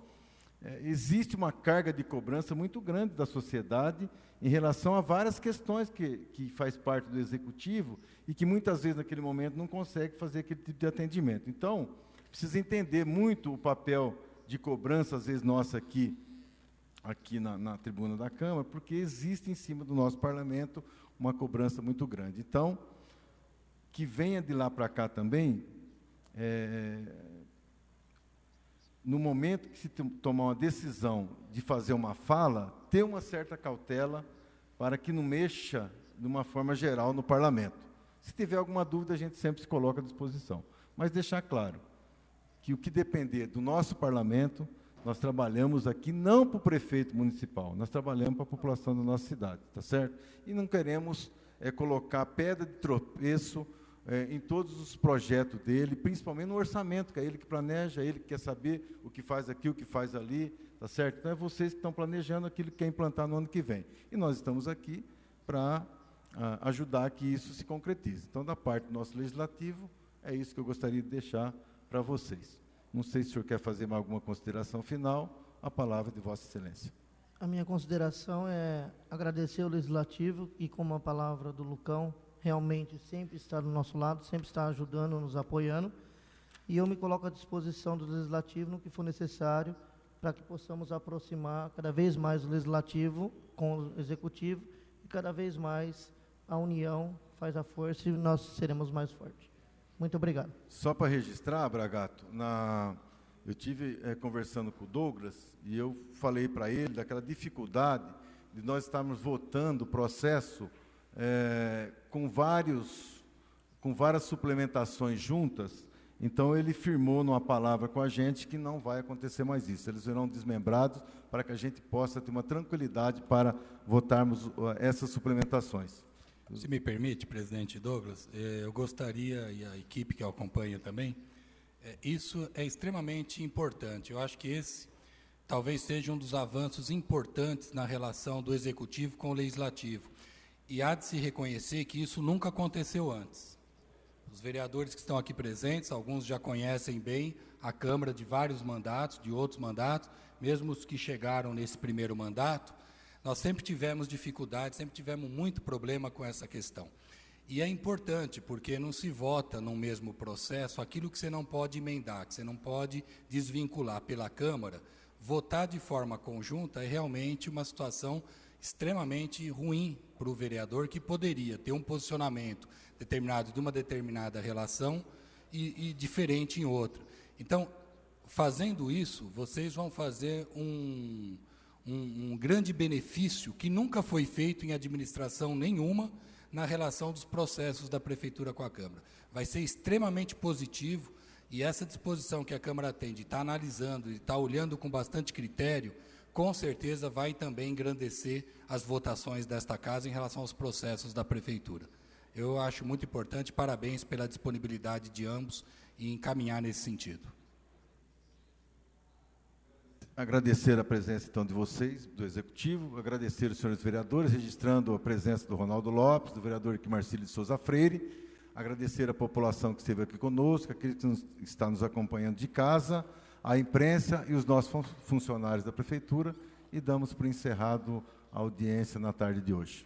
existe uma carga de cobrança muito grande da sociedade em relação a várias questões que faz parte do executivo e que muitas vezes naquele momento não consegue fazer aquele tipo de atendimento. Então, precisa entender muito o papel de cobrança, às vezes nossa aqui na tribuna da Câmara, porque existe em cima do nosso parlamento uma cobrança muito grande. Então, que venha de lá para cá também, no momento que se tomar uma decisão de fazer uma fala, ter uma certa cautela para que não mexa de uma forma geral no parlamento. Se tiver alguma dúvida, a gente sempre se coloca à disposição. Mas deixar claro que o que depender do nosso parlamento, nós trabalhamos aqui não para o prefeito municipal, nós trabalhamos para a população da nossa cidade, tá certo? E não queremos colocar pedra de tropeço em todos os projetos dele, principalmente no orçamento, que é ele que planeja, ele que quer saber o que faz aqui, o que faz ali, tá certo? Então, é vocês que estão planejando aquilo que quer implantar no ano que vem. E nós estamos aqui para ajudar que isso se concretize. Então, da parte do nosso legislativo, é isso que eu gostaria de deixar para vocês. Não sei se o senhor quer fazer mais alguma consideração final, a palavra de Vossa Excelência. A minha consideração é agradecer ao Legislativo e, como a palavra do Lucão, realmente sempre está do nosso lado, sempre está ajudando, nos apoiando. E eu me coloco à disposição do Legislativo no que for necessário para que possamos aproximar cada vez mais o Legislativo com o Executivo e cada vez mais a união faz a força e nós seremos mais fortes. Muito obrigado. Só para registrar, Bragato, eu tive conversando com o Douglas e eu falei para ele daquela dificuldade de nós estarmos votando o processo com várias suplementações juntas. Então, ele firmou numa palavra com a gente que não vai acontecer mais isso. Eles serão desmembrados para que a gente possa ter uma tranquilidade para votarmos essas suplementações. Se me permite, presidente Douglas, eu gostaria, e a equipe que eu acompanho também, isso é extremamente importante. Eu acho que esse talvez seja um dos avanços importantes na relação do Executivo com o Legislativo. E há de se reconhecer que isso nunca aconteceu antes. Os vereadores que estão aqui presentes, alguns já conhecem bem a Câmara de vários mandatos, de outros mandatos, mesmo os que chegaram nesse primeiro mandato, nós sempre tivemos dificuldade, sempre tivemos muito problema com essa questão. E é importante, porque não se vota no mesmo processo aquilo que você não pode emendar, que você não pode desvincular pela Câmara. Votar de forma conjunta é realmente uma situação extremamente ruim para o vereador, que poderia ter um posicionamento determinado de uma determinada relação e diferente em outra. Então, fazendo isso, vocês vão fazer um grande benefício que nunca foi feito em administração nenhuma na relação dos processos da Prefeitura com a Câmara. Vai ser extremamente positivo e essa disposição que a Câmara tem de estar analisando, de estar olhando com bastante critério, com certeza vai também engrandecer as votações desta Casa em relação aos processos da Prefeitura. Eu acho muito importante, parabéns pela disponibilidade de ambos e encaminhar nesse sentido. Agradecer a presença, então, de vocês, do Executivo, agradecer os senhores vereadores, registrando a presença do Ronaldo Lopes, do vereador Marcílio de Souza Freire, agradecer a população que esteve aqui conosco, aquele que está nos acompanhando de casa, a imprensa e os nossos funcionários da Prefeitura, e damos por encerrado a audiência na tarde de hoje.